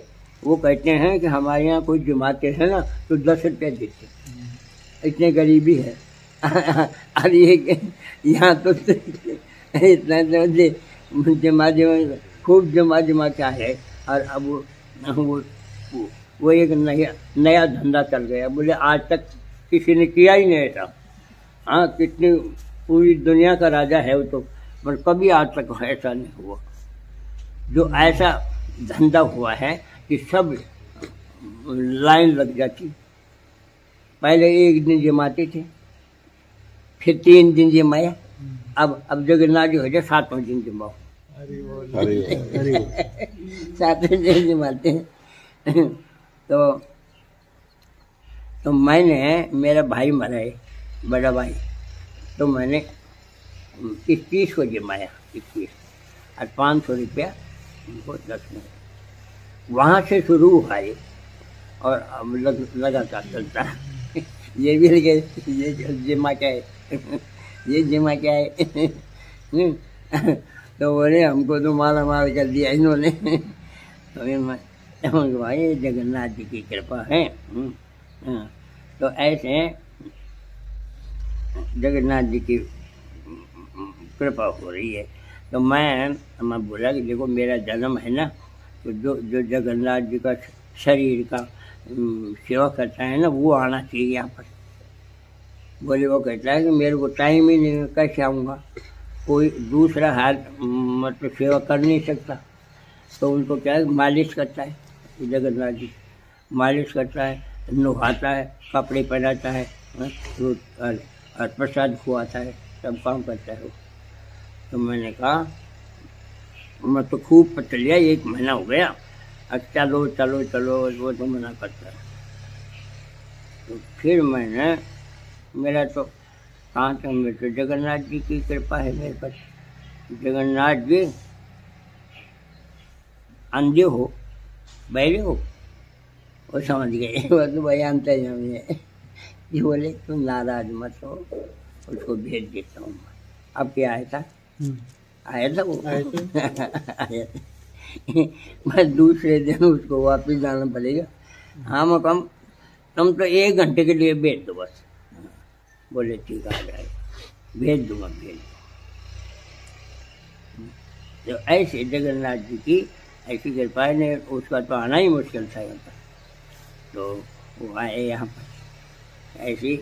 वो कहते हैं कि हमारे यहाँ कोई जमाते हैं ना तो 10 रुपये देते, इतने गरीबी है। और ये यहाँ तो इतना जमा खूब जमा क्या है। और अब वो एक नया धंधा चल गया। बोले आज तक किसी ने किया ही नहीं था। हाँ कितनी पूरी दुनिया का राजा है वो तो, पर कभी आज तक ऐसा नहीं हुआ जो ऐसा धंधा हुआ है कि सब लाइन लग जाती। पहले 1 दिन जमाते थे, फिर 3 दिन जमाया, अब जगन्नाथ जी हो जाए 7वें दिन जमाओ। 7वें दिन जमाते हैं। तो मैंने, मेरा भाई मरा है, बड़ा भाई, तो मैंने 21 को जमाया, 21 और 500 रुपया उनको 10 में। वहाँ से शुरू हुआ ये और अब लगातार चलता है। ये भी लगे ये जिमा क्या है, ये जिमा क्या है। तो बोले हमको तो माला माल कर दिया इन्होंने। तो भाई जगन्नाथ जी की कृपा है। तो ऐसे जगन्नाथ जी की कृपा हो रही है। तो मैं बोला कि देखो मेरा जन्म है ना, तो जो जगन्नाथ जी का शरीर का सेवा करता है ना, वो आना चाहिए यहाँ पर। बोले वो कहता है कि मेरे को टाइम ही नहीं, कैसे आऊँगा, कोई दूसरा हाथ मतलब सेवा कर नहीं सकता। तो उनको क्या है, मालिश करता है जगन्नाथ जी, मालिश करता है, नहाता है, कपड़े पहनाता है, और प्रसाद खुआता है, सब काम करता है वो। तो मैंने कहा मैं तो खूब पटल लिया, 1 महीना हो गया, अब चलो चलो चलो, वो तो मना करता है। तो फिर मैंने, मेरा तो कहाँ तक, मेरे तो जगन्नाथ जी की कृपा है मेरे पर। जगन्नाथ जी अंधे हो, बहरे हो, वो समझ गए, वो तो भाई अंत है। ये बोले तुम नाराज मत हो, उसको भेज देता हूँ। अब क्या आया था, आया था वो आया था। बस दूसरे दिन उसको वापिस जाना पड़ेगा। हाँ मैं कम, तुम तो 1 घंटे के लिए भेज दो बस। बोले ठीक आ जाएगा, भेज दूंगा, भेज। तो ऐसे जगन्नाथ जी की ऐसी कृपा ने, उसका तो आना ही मुश्किल था यहाँ पर, तो वो आए यहाँ पर ऐसी।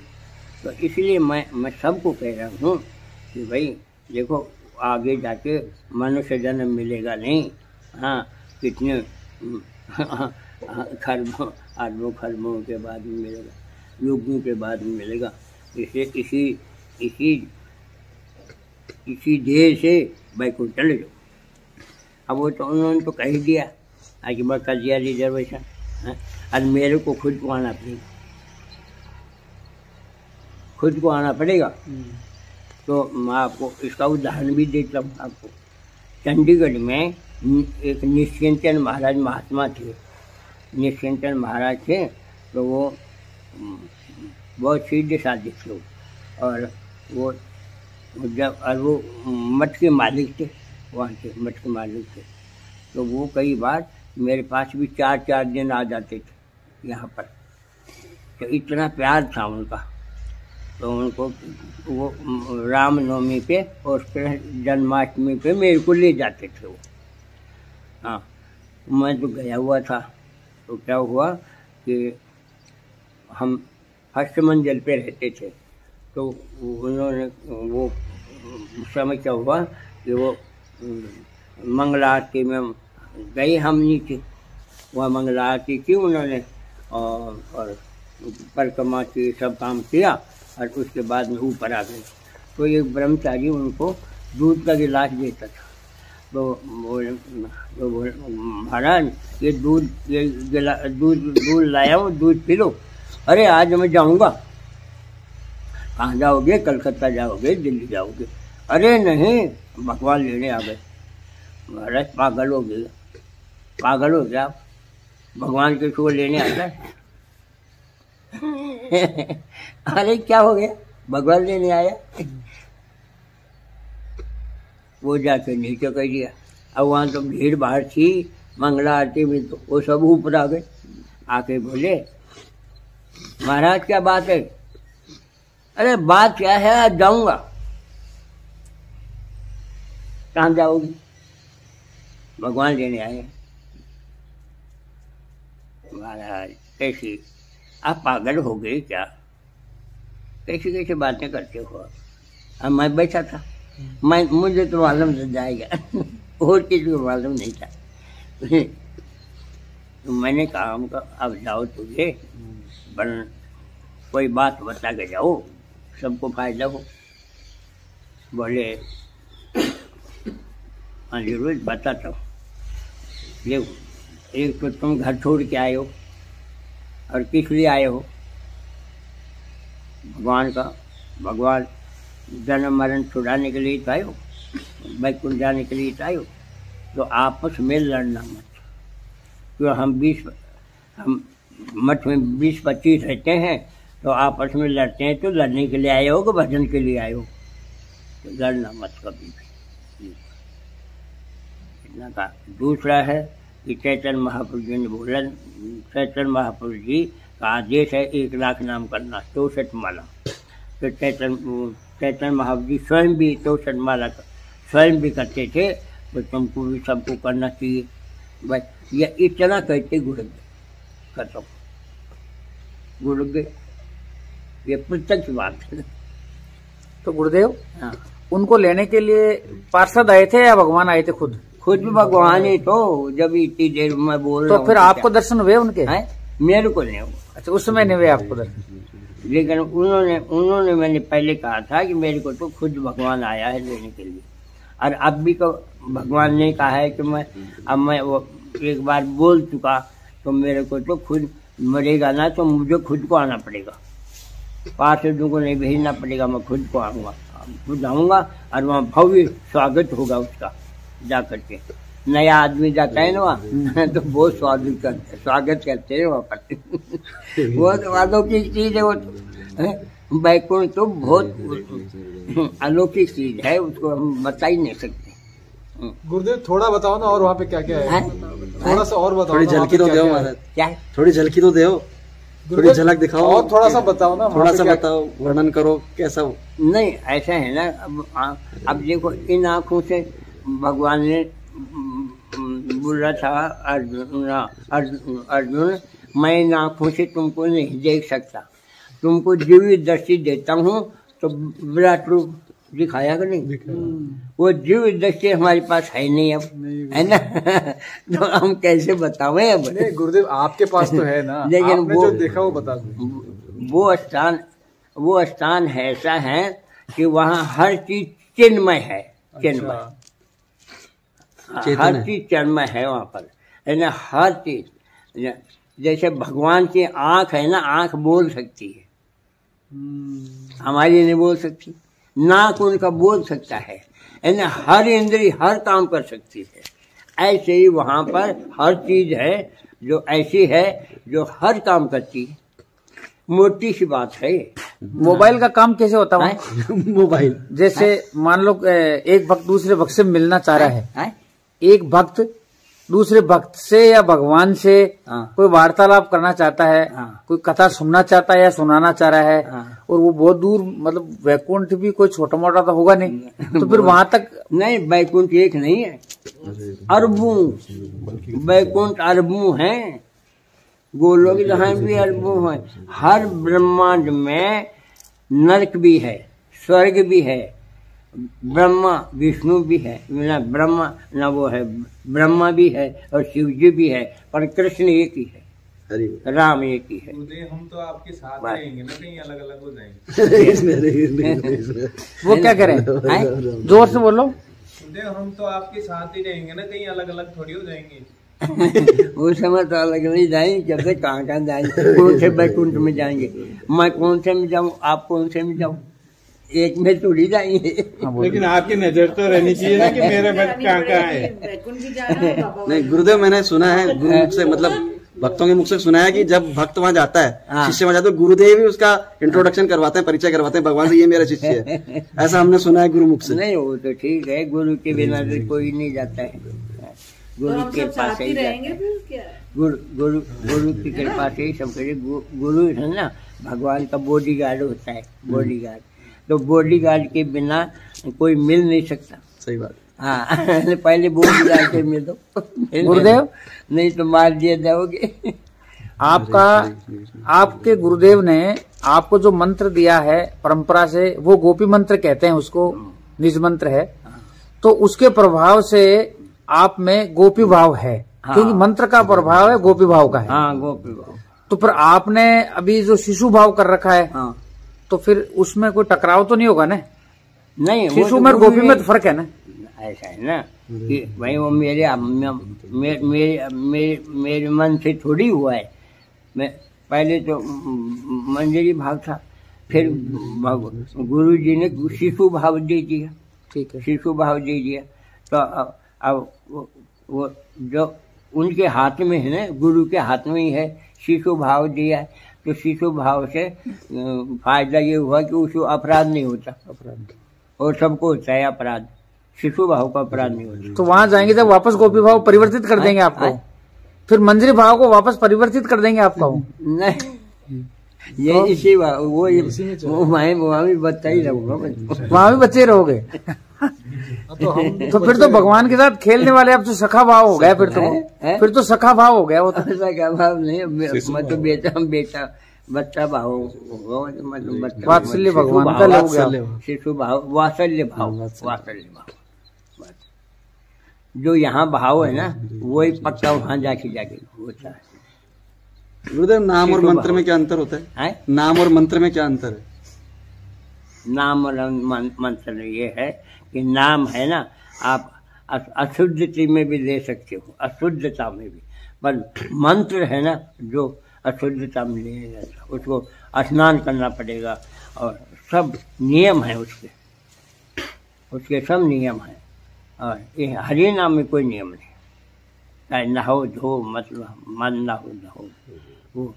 तो इसलिए मैं सबको कह रहा हूँ कि भाई देखो, आगे जाके मनुष्य जन्म मिलेगा नहीं। हाँ, कितने खरबों अरबों खरबों के बाद में मिलेगा, युगों के बाद में मिलेगा। इसे इसी देह से बैकुंठ चले जाओ। अब वो तो उन्होंने तो कह दिया, आज बार कर दिया रिजर्वेशन। आज मेरे को खुद को आना पड़ेगा, खुद को आना पड़ेगा। तो मैं आपको इसका उदाहरण भी देता हूँ आपको। चंडीगढ़ में एक निश्चिंतन महाराज महात्मा थे। निश्चिंतन महाराज थे, तो वो बहुत सीधे साधे थे, और वो मठ के मालिक थे, वहाँ के मठ के मालिक थे। तो वो कई बार मेरे पास भी 4-4 दिन आ जाते थे यहाँ पर। तो इतना प्यार था उनका। तो उनको वो रामनवमी पे और फिर जन्माष्टमी पे मेरे को ले जाते थे वो। हाँ, मैं तो गया हुआ था। तो क्या हुआ कि हम हस्त मंजिल पे रहते थे। तो उन्होंने वो समय क्या हुआ कि वो मंगला आरती में गए, हम नीचे वहाँ मंगला आरती की उन्होंने, और परिक्रमा की, सब काम किया, और उसके बाद में ऊपर आ गए। तो एक ब्रह्मचारी उनको दूध का गिलास देता था। तो बोले महाराज ये दूध लाया हूँ, दूध पी लो। अरे आज मैं जाऊँगा। कहाँ जाओगे? कलकत्ता जाओगे, दिल्ली जाओगे? अरे नहीं, भगवान लेने आ गए। महाराज पागल हो गए, पागल हो गया आप, भगवान किसी को लेने आता है? अरे क्या हो गया, भगवान लेने आया। वो जाके नीचे कर दिया। अब वहाँ तो भीड़ भाड़ थी मंगला आरती में, तो वो सब ऊपर आ गए। आके बोले महाराज क्या बात है? अरे बात क्या है, आज जाऊंगा। कहाँ जाओगी? भगवान लेने आए। महाराज कैसी, आप पागल हो गए क्या? कैसी कैसी बातें करते हो? अब मैं बैठा था, मुझे तो मालूम चल जाएगा और किसी को मालूम नहीं था। तो मैंने कहा हमको अब जाओ, तुझे कोई बात बता के जाओ, सबको फायदा हो। बोले हाँ जरूर बताता हूँ। देखो, एक तो तुम घर छोड़ के आए हो, और किस लिए आए हो? भगवान जन्म मरण छुड़ाने के लिए तो आए हो, बैकुंठ जाने के लिए तो आए हो। तो आपस में लड़ना मत। तो हम मठ में 20-25 रहते हैं, तो आपस में लड़ते हैं। तो लड़ने के लिए आए हो कि भजन के लिए आए हो? तो लड़ना मत कभी भी। इतना का दूसरा है कि चैतन्य महापुरुष जी ने बोला, चैतन्य महापुरुष जी का आदेश है 1 लाख नाम करना, 64 माला। तो चैतन्य महापुरुष जी स्वयं भी 64 माला स्वयं भी करते थे। तो तुमको भी सबको करना चाहिए। बस ये इतना कहते गुड़ गए, खत्म, गुड़ गए। ये प्रत्यक्ष बात है। तो गुरुदेव, हाँ, उनको लेने के लिए पार्षद आए थे या भगवान आए थे? खुद भी भगवान ही तो। जब इतनी देर में बोल रहा हूँ तो फिर आपको दर्शन हुए उनके? हैं? मेरे को नहीं हुआ। अच्छा, उस समय नहीं हुए आपको दर्शन? लेकिन उन्होंने मैंने पहले कहा था कि मेरे को तो खुद भगवान आया है लेने के लिए, और अब भी तो भगवान ने कहा है कि मैं वो एक बार बोल चुका, तो मेरे को तो खुद मरेगा ना तो मुझे खुद को आना पड़ेगा, पार्षदों को नहीं भेजना पड़ेगा, मैं खुद को आऊँगा, खुद आऊँगा और वहाँ भव्य स्वागत होगा उसका। जा करके नया आदमी जाता है ना वहाँ तो बहुत स्वागत करते हैं वहाँ पर। वो तो अलौकिक चीज है, वो तो बैकुंठ तो बहुत अलौकिक चीज है, उसको हम बता ही नहीं सकते। गुरुदेव थोड़ा बताओ ना, और वहाँ पे क्या क्या है? थोड़ा सा और बताओ, थोड़ी झलकी तो दो महाराज, क्या थोड़ी झलकी तो दो, थोड़ी झलक दिखाओ और थोड़ा सा बताओ ना, थोड़ा सा बताओ, वर्णन करो कैसा। नहीं ऐसा है ना, अब देखो इन आँखों से भगवान ने बोला था अर्जुन मैं इन आँखों से तुमको नहीं देख सकता, तुमको दिव्य दृष्टि देता हूँ, तो विराट रूप दिखाया कि नहीं? वो दिव्य दृष्टि हमारे पास है नहीं अब, है ना तो हम कैसे बतावें अब? नहीं गुरुदेव आपके पास तो है ना, लेकिन आपने वो जो देखा वो बता दो। वो स्थान ऐसा है कि वहाँ हर चीज चिन्मय है, चिन्मय हर चीज चिन्मय है वहाँ पर, है ना, हर चीज। जैसे भगवान की आंख है ना, आंख बोल सकती है, हमारी नहीं बोल सकती, नाक उनका बोल सकता है ना, हर इंद्री हर काम कर सकती है। ऐसे ही वहाँ पर हर चीज है जो ऐसी है जो हर काम करती है, मोटी सी बात है। मोबाइल का काम कैसे होता है? मोबाइल जैसे मान लो एक भक्त दूसरे भक्त से मिलना चाह रहा है, एक भक्त दूसरे भक्त से या भगवान से कोई वार्तालाप करना चाहता है, कोई कथा सुनना चाहता है या सुनाना चाह रहा है, और वो बहुत दूर, मतलब वैकुंठ भी कोई छोटा मोटा तो होगा नहीं, तो फिर वहां तक नहीं, वैकुंठ एक नहीं है, अरबों वैकुंठ अरबों हैं, गोलोक जहाँ भी अरबों है। हर ब्रह्मांड में नरक भी है, स्वर्ग भी है, ब्रह्मा विष्णु भी है ना, ब्रह्मा ना वो है, ब्रह्मा भी है और शिव जी भी है, पर कृष्ण एक ही है, राम एक ही है। हम तो आपके साथ रहेंगे ना, कहीं अलग अलग हो जाएंगे। वो क्या करें? जोर से बोलो। हम तो आपके साथ ही रहेंगे ना, कहीं अलग अलग थोड़ी हो जाएंगे। वो समय तो अलग नहीं जाएंगे, जब से कहाँ जाएंगे, कौन से बैकुंठ में जाएंगे, मैं कौन से में जाऊँ, आप कौन से में जाऊँ, एक में थोड़ी जाएंगे। लेकिन आपकी नजर तो रहनी चाहिए ना कि मेरे भक्त कहाँ कहाँ है। नहीं गुरुदेव, मैंने सुना है गुरु से, मतलब भक्तों के मुख से सुना है कि जब भक्त वहाँ जाता है, शिष्य वहाँ जाता है, गुरुदेव ही उसका इंट्रोडक्शन करवाते हैं, परिचय करवाते हैं भगवान से, ये मेरा शिष्य है, ऐसा हमने सुना है गुरु मुख से। नहीं वो तो ठीक है, गुरु के बिना तो कोई नहीं जाता है, गुरु के पास ही गुरु की कृपा से ही सब करे। गुरु है ना, भगवान का बॉडीगार्ड होता है, बॉडीगार्ड, तो बॉडीगार्ड के बिना कोई मिल नहीं सकता। सही बात। हाँ पहले बॉडीगार्ड के मिल दो गुरुदेव, नहीं तो मार दिए जाओगे। आपके गुरुदेव ने आपको जो मंत्र दिया है परंपरा से, वो गोपी मंत्र कहते हैं उसको, निज मंत्र है, तो उसके प्रभाव से आप में गोपी भाव है। क्योंकि मंत्र का प्रभाव है गोपी भाव का है। हाँ गोपी भाव। तो फिर आपने अभी जो शिशु भाव कर रखा है, तो फिर उसमें कोई टकराव तो नहीं होगा ना? नहीं, शिशु में गोपी में तो फर्क है ना। ऐसा है ना कि भाई वो मेरे मन से थोड़ी हुआ है। मैं पहले तो मंजरी भाव था, फिर गुरु जी ने शिशु भाव दे दिया। ठीक है, शिशु भाव दे दिया, तो अब वो जो उनके हाथ में है ना, गुरु के हाथ में ही है, शिशु भाव दिया है, तो शिशु भाव से फायदा ये हुआ कि उसको अपराध नहीं होता, अपराध और सबको होता है अपराध, शिशु भाव का अपराध नहीं होता। तो वहां जाएंगे जब वापस गोपी भाव परिवर्तित कर देंगे आपको, फिर मंजरी भाव को वापस परिवर्तित कर देंगे आपका। नहीं ये इसी वो वहाँ भी बच्चा ही रहूंगा, वहां भी बच्चे रहोगे। तो फिर तो भगवान के साथ खेलने वाले अब तो सखा भाव हो गया, फिर तो सखा भाव हो गया। वो तो सखा भाव नहीं, मैं तो बेटा बच्चा भाव होगा, मतलब वात्सल्य भगवान का हो गया, शिशु भाव, वात्सल्य भाव, वात्सल्य भाव। जो यहाँ भाव है ना, वही पक्का वहाँ जाके होता है। गुरुदेव नाम और मंत्र में क्या अंतर होता है? नाम और मंत्र में क्या अंतर है? नाम और मंत्र ये है कि नाम है ना, आप अशुद्धति में भी ले सकते हो, अशुद्धता में भी, पर मंत्र है ना जो अशुद्धता में ले जाता, उसको स्नान करना पड़ेगा और सब नियम है उसके सब नियम है। और ये हरि नाम में कोई नियम नहीं, चाहे नहाओ धो मतलब मन ना हो, वो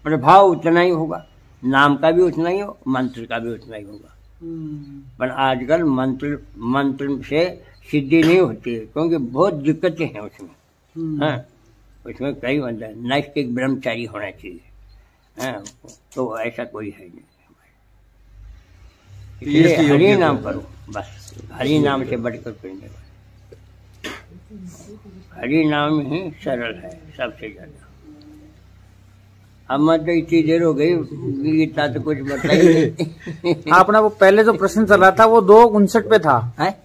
प्रभाव उतना ही होगा, नाम का भी उतना ही हो, मंत्र का भी उतना ही होगा। पर आजकल मंत्र से सिद्धि नहीं होती है, क्योंकि बहुत दिक्कतें हैं उसमें। हाँ, उसमें कई मतलब नैष्ठिक ब्रह्मचारी होना चाहिए। हाँ, तो ऐसा कोई है नहीं। इसलिए हरि नाम करो बस, हरि नाम से बढ़कर कोई नहीं। हरि नाम ही सरल है सबसे ज्यादा। अब मतलब इतनी देर हो गई, गीता तो कुछ बताइए। आपने वो पहले जो प्रश्न चल रहा था वो 2:59 पे था है?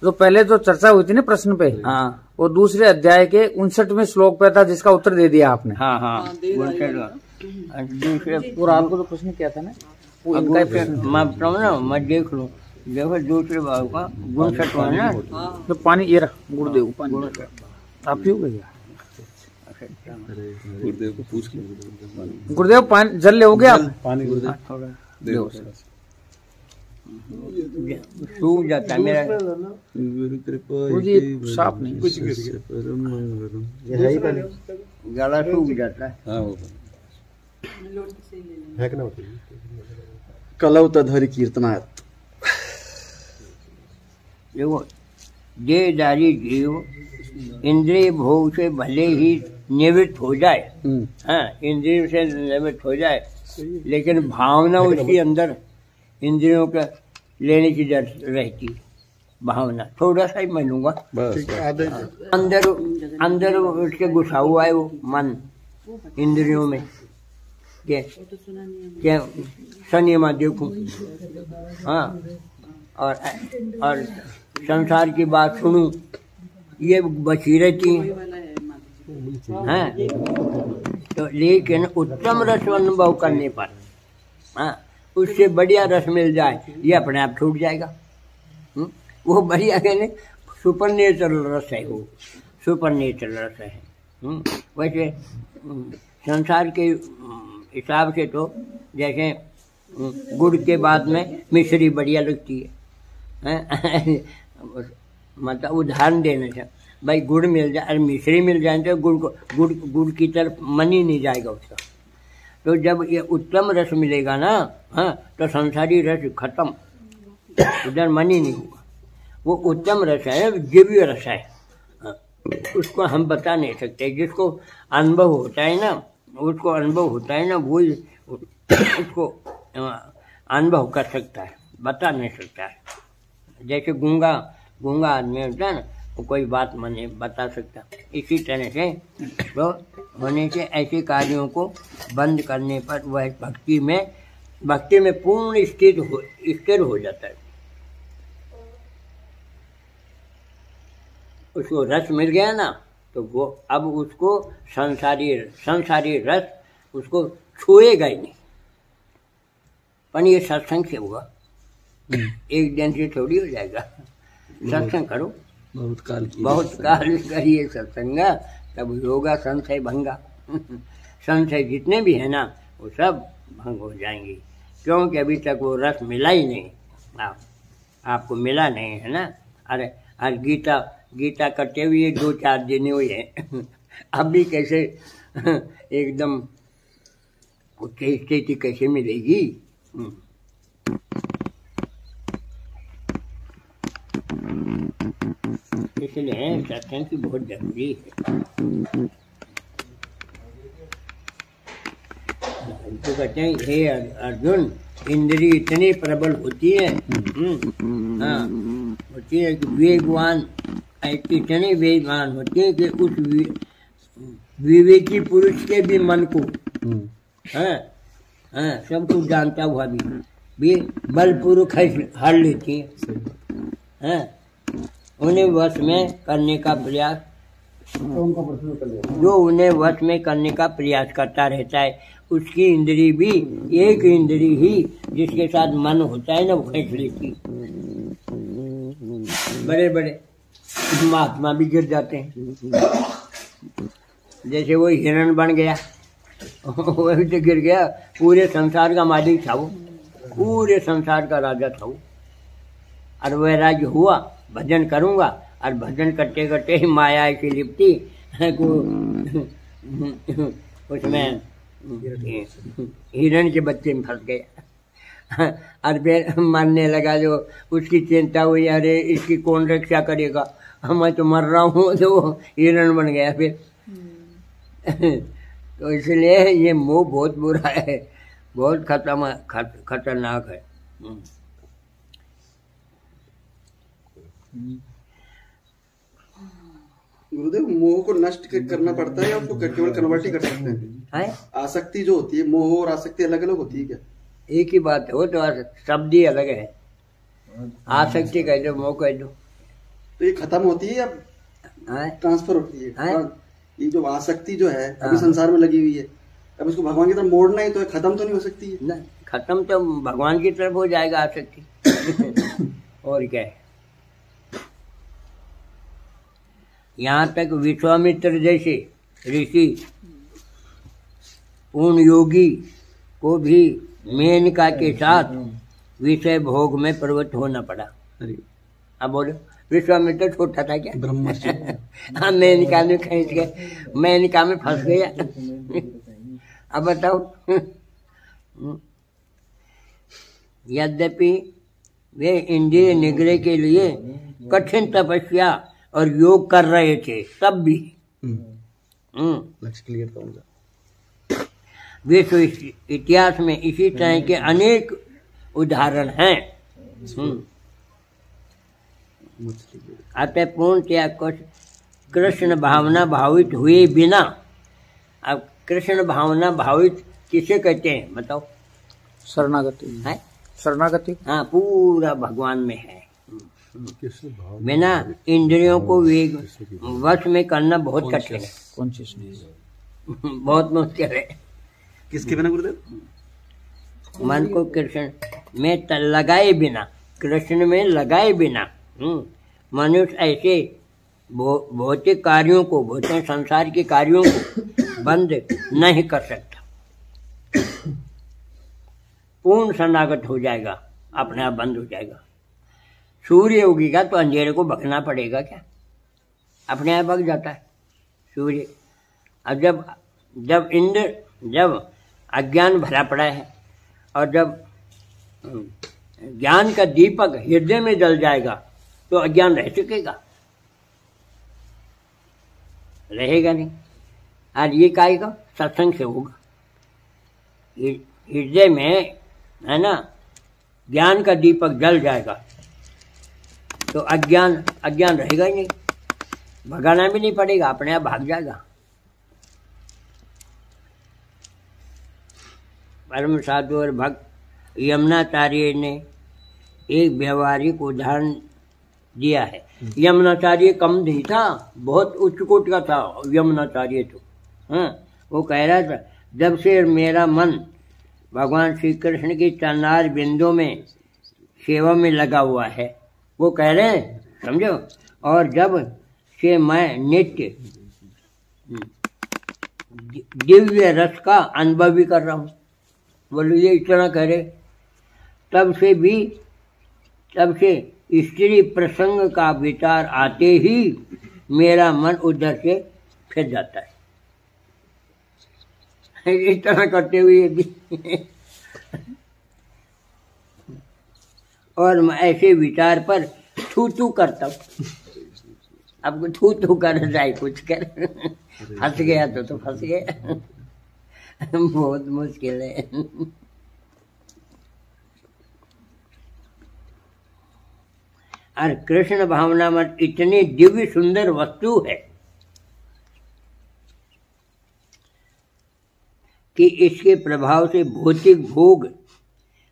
जो पहले जो चर्चा हुई थी ना प्रश्न पे, हाँ, वो दूसरे अध्याय के 59वें श्लोक पे था, जिसका उत्तर दे दिया आपने। हाँ दूसरे और आपको तो प्रश्न क्या था ना, मैं देख लूँ, देखो दूसरे भाव का 59वां ना, तो पानी ये रख गुरुदेव, पानी आप ही हो गया गुरुदेव को पूछ लो। गुरुदेव पानी जल ले हो गया आप? पानी गुरुदेव थोड़ा देव सूख जाता है मेरा। गुरु कृपा गुरुजी साफ नहीं, कुछ गिर गया, गला सूख जाता है। हाँ वो कलौ तधरि कीर्तनायत। देखो, देहधारी जीव इंद्रिय भोग से भले ही निवृत्त हो जाए, हाँ, इंद्रियों से निवृत्त हो जाए, लेकिन भावना उसके अंदर इंद्रियों का लेने की जरूरत रहती है। भावना थोड़ा सा ही मानूंगा, अंदर उसके घुसा हुआ है वो मन इंद्रियों में, क्या सनियमा देखूं, हाँ, और संसार की बात सुनूं, ये बची रहती है। तो लेकिन उत्तम रस अनुभव करने पर, हाँ, उससे बढ़िया रस मिल जाए, ये अपने आप छूट जाएगा। वो बढ़िया कहने सुपर नेचुरल रस है, वो सुपर नेचुरल रस है। वैसे संसार के हिसाब से तो जैसे गुड़ के बाद में मिश्री बढ़िया लगती है। मतलब उदाहरण देने से भाई गुड़ मिल जाए और मिश्री मिल जाए तो गुड़ की तरफ मन ही नहीं जाएगा उसका। तो जब ये उत्तम रस मिलेगा ना, हाँ, तो संसारी रस खत्म, उधर मन ही नहीं होगा। वो उत्तम रस है, दिव्य रस है, हाँ, उसको हम बता नहीं सकते। जिसको अनुभव होता है ना, उसको अनुभव होता है ना, वो उसको अनुभव कर सकता है, बता नहीं सकता है। जैसे गूंगा आदमी होता है ना, वो कोई बात माने बता सकता। इसी तरह से तो होने से ऐसे कार्यों को बंद करने पर वह भक्ति में पूर्ण स्थिर हो जाता है। उसको रस मिल गया ना, तो वो अब उसको संसारी रस उसको छुएगा ही नहीं। पर ये सत्संग से हुआ, एक दिन से थोड़ी हो जाएगा। सत्संग करो, बहुत काल करिए सत्संग, तब होगा संशय भंगा। संशय जितने भी है ना, वो सब भंग हो जाएंगे, क्योंकि अभी तक वो रस मिला ही नहीं। आपको मिला नहीं है ना। अरे आज गीता करते हुए 2-4 दिन हुए हैं। अभी कैसे एकदम स्थिति कैसे मिलेगी? इसलिए सत्संग की बहुत जरूरी है। तो कहते हैं, हे अर्जुन, इंद्रिय इतनी प्रबल होती है, हाँ, होती है कि वेगवान, इतने वेगवान होते हैं कि उस विवेकी पुरुष के भी मन को, हाँ, सब कुछ जानता हुआ भी बलपूर्वक हर लेती है। उन्हें वश में करने का प्रयास जो उन्हें वश में करने का प्रयास करता रहता है। उसकी इंद्री भी एक इंद्री ही जिसके साथ मन होता है ना, वो खींच लेती। बड़े बड़े महात्मा भी गिर जाते हैं, जैसे वो हिरण बन गया, वो भी तो गिर गया। पूरे संसार का मालिक था वो, पूरे संसार का राजा था वो। और वैराग्य हुआ, भजन करूंगा, और भजन करते करते ही माया ऐसी लिपटी को उसमें हिरण के बच्चे में फंस गया। और फिर मरने लगा। जो उसकी चिंता हुई, अरे इसकी कौन रक्षा करेगा, मैं तो मर रहा हूँ, तो वो हिरण बन गया फिर। तो इसलिए ये मोह बहुत बुरा है, बहुत खतरनाक है। गुरुदेव, मोह को नष्ट करना पड़ता है या उसको केवल कन्वर्ट ही कर सकते हैं? आसक्ति जो होती है, मोह और आसक्ति अलग अलग होती है क्या? एक ही बात है, वो तो शब्द ही अलग है। आसक्ति कह दो, मोह कह दो। तो ये खत्म होती है या ट्रांसफर होती है? ये जो आसक्ति जो है अभी संसार में लगी हुई है, अब इसको भगवान की तरफ मोड़ना है, तो खत्म तो नहीं हो सकती है ना? खत्म तो भगवान की तरफ हो जाएगा आसक्ति। और क्या है। यहाँ तक विश्वामित्र जैसे ऋषि पूर्ण योगी को भी मेनका के साथ विषय भोग में प्रवृत्त होना पड़ा। अब बोलो, विश्वामित्र छोटा था क्या? हाँ, मेनका में खींच गए, मेनका में फंस गया। अब बताओ। यद्यपि वे इंद्रिय निग्रह के लिए कठिन तपस्या और योग कर रहे थे, तब भी लक्ष्य क्लियर था उनका। विश्व इतिहास में इसी तरह के अनेक उदाहरण हैं। अतः पूर्ण त्याग को कृष्ण भावना भावित हुए बिना, अब कृष्ण भावना भावित किसे कहते हैं बताओ? शरणागति है, शरणागति। हाँ, पूरा भगवान में है। बिना इंद्रियों को वश में करना बहुत कठिन है। कौन चीज नहीं? बहुत मुश्किल है। किसके बिना गुरुदेव? मन को कृष्ण में लगाए बिना, कृष्ण में लगाए बिना मनुष्य ऐसे भौतिक कार्यों को, भौतिक संसार के कार्यों को बंद नहीं कर सकता। पूर्ण शरणागत हो जाएगा, अपने आप बंद हो जाएगा। सूर्य उगेगा तो अंधेरे को भगना पड़ेगा क्या? अपने आप भग जाता है सूर्य। अब जब अज्ञान भरा पड़ा है, और जब ज्ञान का दीपक हृदय में जल जाएगा, तो अज्ञान रह सकेगा? रहेगा नहीं। आज ये कहेगा सत्संग से होगा। हृदय में है ना, ज्ञान का दीपक जल जाएगा, तो अज्ञान रहेगा ही नहीं, भगाना भी नहीं पड़ेगा, अपने आप भाग जाएगा। परम साधु और भक्त यमुनाचार्य ने एक व्यवहारिक उदाहरण दिया है। यमुनाचार्य कम नहीं था, बहुत उच्च कोटि का था यमुनाचार्य तो। हाँ, वो कह रहा था, जब से मेरा मन भगवान श्री कृष्ण की चरणार बिंदु में सेवा में लगा हुआ है, वो कह रहे हैं, समझो, और जब से मैं नित्य दिव्य रस का अनुभव भी कर रहा हूँ, बोलो ये इतना कह रहे, तब से स्त्री प्रसंग का विचार आते ही मेरा मन उधर से फिर जाता है। इतना करते हुए भी और मैं ऐसे विचार पर थू करता हूँ। अब थू कर जाए, कुछ कर फंस गया तो फंस गया। बहुत मुश्किल है। और कृष्ण भावना मत इतनी दिव्य सुंदर वस्तु है कि इसके प्रभाव से भौतिक भोग,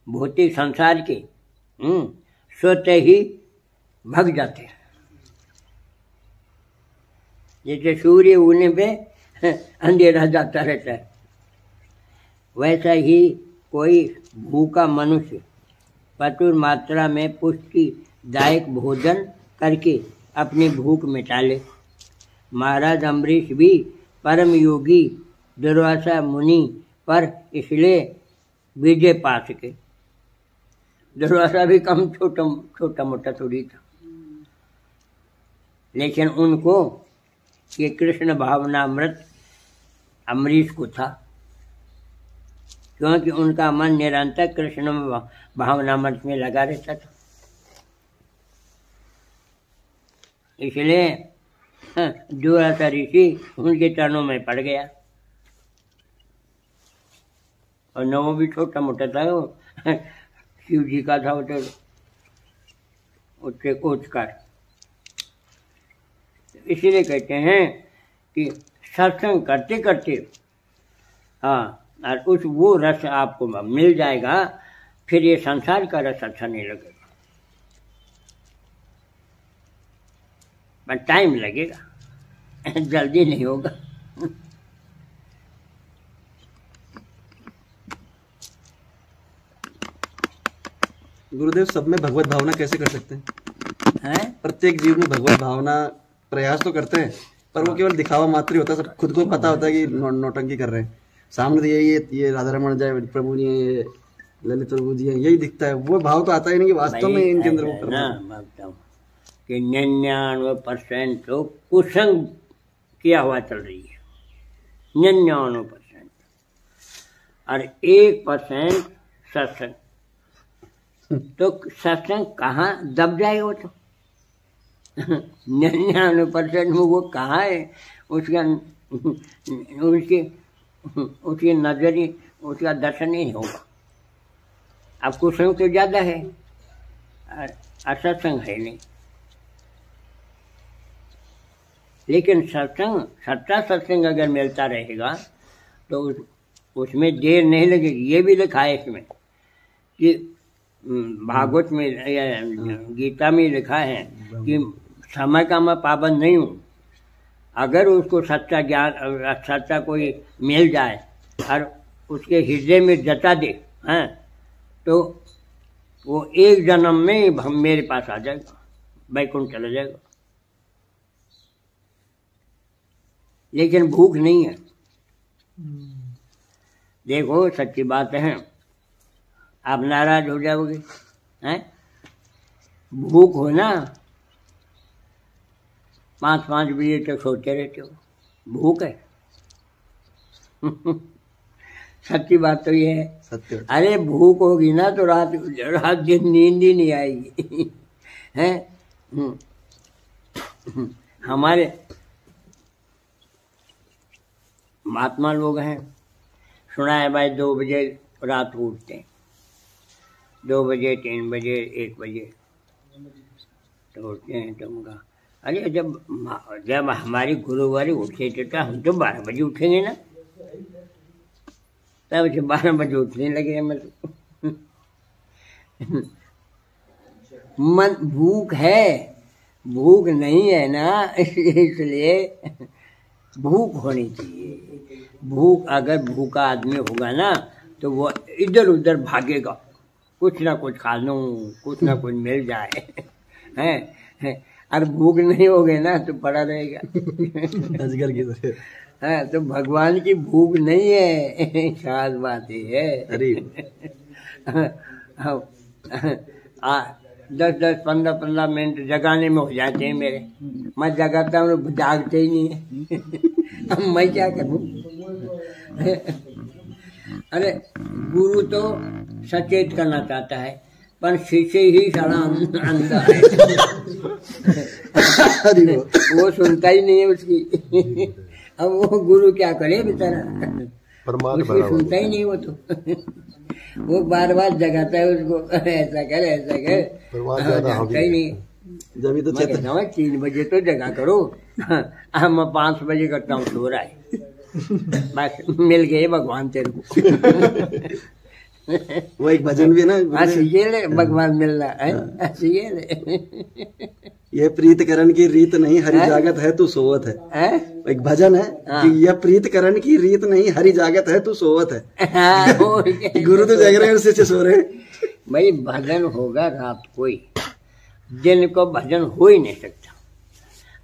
भौतिक संसार के स्वतः ही भग जाते हैं। जैसे सूर्य उगने पे अंधेरा जाता रहता है, वैसा ही कोई भूखा मनुष्य प्रचुर मात्रा में पुष्टिदायक भोजन करके अपनी भूख मिटा ले। महाराज अम्बरीश भी परम योगी दुर्वासा मुनि पर इसलिए विजय पा सके। दुर्वासा भी कम छोटा मोटा थोड़ी था, लेकिन उनको ये कृष्ण भावनामृत अम्बरीश को था, क्योंकि उनका मन निरंतर कृष्ण भावनामृत में लगा रहता था। इसलिए दुर्वासा ऋषि उनके चरणों में पड़ गया। और न वो भी छोटा मोटा था, वो शिव जी का था, वो तो उससे कोचकार। इसीलिए कहते हैं कि सत्संग करते करते और उस वो रस आपको मिल जाएगा, फिर ये संसार का रस अच्छा नहीं लगेगा, पर टाइम लगेगा, जल्दी नहीं होगा। गुरुदेव, सब में भगवत भावना कैसे कर सकते हैं? प्रत्येक जीव में भगवत भावना प्रयास तो करते हैं, पर वो केवल दिखावा मात्र ही होता है। सब खुद को पता होता है कि नौटंकी कर रहे हैं, सामने तो ये राधा रमण जय प्रभु जी, ये ललित प्रभु जी, यही दिखता है। वो भाव तो आता ही नहीं कि वास्तव में इनके अंदर वो मानता हूँ कि 99% तो कुसंग किया हुआ चल रही है, 99%, और 1% सत्संग। तो सत्संग कहाँ दब जाएगा वो तो 99% में वो कहाँ है, उसकी नजर ही, उसका दर्शन ही होगा। अब कुसंग तो ज्यादा है और असत्संग है नहीं, लेकिन सत्संग, सच्चा सत्संग अगर मिलता रहेगा तो उसमें देर नहीं लगेगी। ये भी लिखा है इसमें कि भागवत में या गीता में लिखा है कि समय का मैं पाबंद नहीं हूँ। अगर उसको सच्चा ज्ञान, सच्चा कोई मिल जाए और उसके हृदय में जता दे, हैं, तो वो एक जन्म में मेरे पास आ जाएगा, वैकुंठ चला जाएगा। लेकिन भूख नहीं है। देखो सच्ची बात है, आप नाराज हो जाओगे, हैं? भूख हो ना, 5-5 बजे तक सोते रहते हो, भूख है। सच्ची बात तो ये है। सत्य। अरे भूख होगी ना तो रात दिन नींद ही नहीं आएगी, हैं? हमारे महात्मा लोग हैं, सुना है भाई 2 बजे रात को उठते हैं, 2 बजे 3 बजे 1 बजे तो उठते हैं। तो उनका अरे जब हमारी गुरुवारी उठे थे तो हम तो 12 बजे उठेंगे ना, तब से 12 बजे उठने लगे। मतलब मन भूख है, भूख नहीं है ना, इसलिए भूख होनी चाहिए। भूख, अगर भूखा आदमी होगा ना तो वो इधर उधर भागेगा, कुछ ना कुछ खा लूं, कुछ ना कुछ मिल जाए, हैं? और भूख नहीं होगे ना तो पड़ा रहेगा अजगर की तरह। हाँ, तो भगवान की भूख नहीं है, खास बात है। अरे 10-10, 15-15 मिनट जगाने में हो जाते हैं मेरे। मैं जगाता हूँ, जागते ही नहीं है। अब मैं क्या करूँ? अरे गुरु तो सचेत करना चाहता है, पर शिष्य ही सारा अंधा है। वो सुनता ही नहीं है उसकी। अब वो गुरु क्या करे बेचारा, उसकी सुनता ही नहीं वो तो। वो बार बार जगाता है उसको, ऐसा कर ऐसा कर, जगाता ही नहीं। जब तो मैं कहता हूँ 3 बजे तो जगा करो, मैं 5 बजे करता हूँ, सो रहा है। बस मिल गए भगवान तेरे को। वो एक भजन भी है ना, हंसी ले भगवान मिल रहा है, हंसी ले। ये प्रीत करण की रीत नहीं हरि जागत है तू सोवत है। एक भजन है कि यह प्रीत करण की रीत नहीं हरि जागत है तू सोवत है। गुरु तो जाग रहे हैं, शिष्य सो रहे हैं। भाई भजन होगा रात को ही, दिन को भजन हो ही नहीं सकता।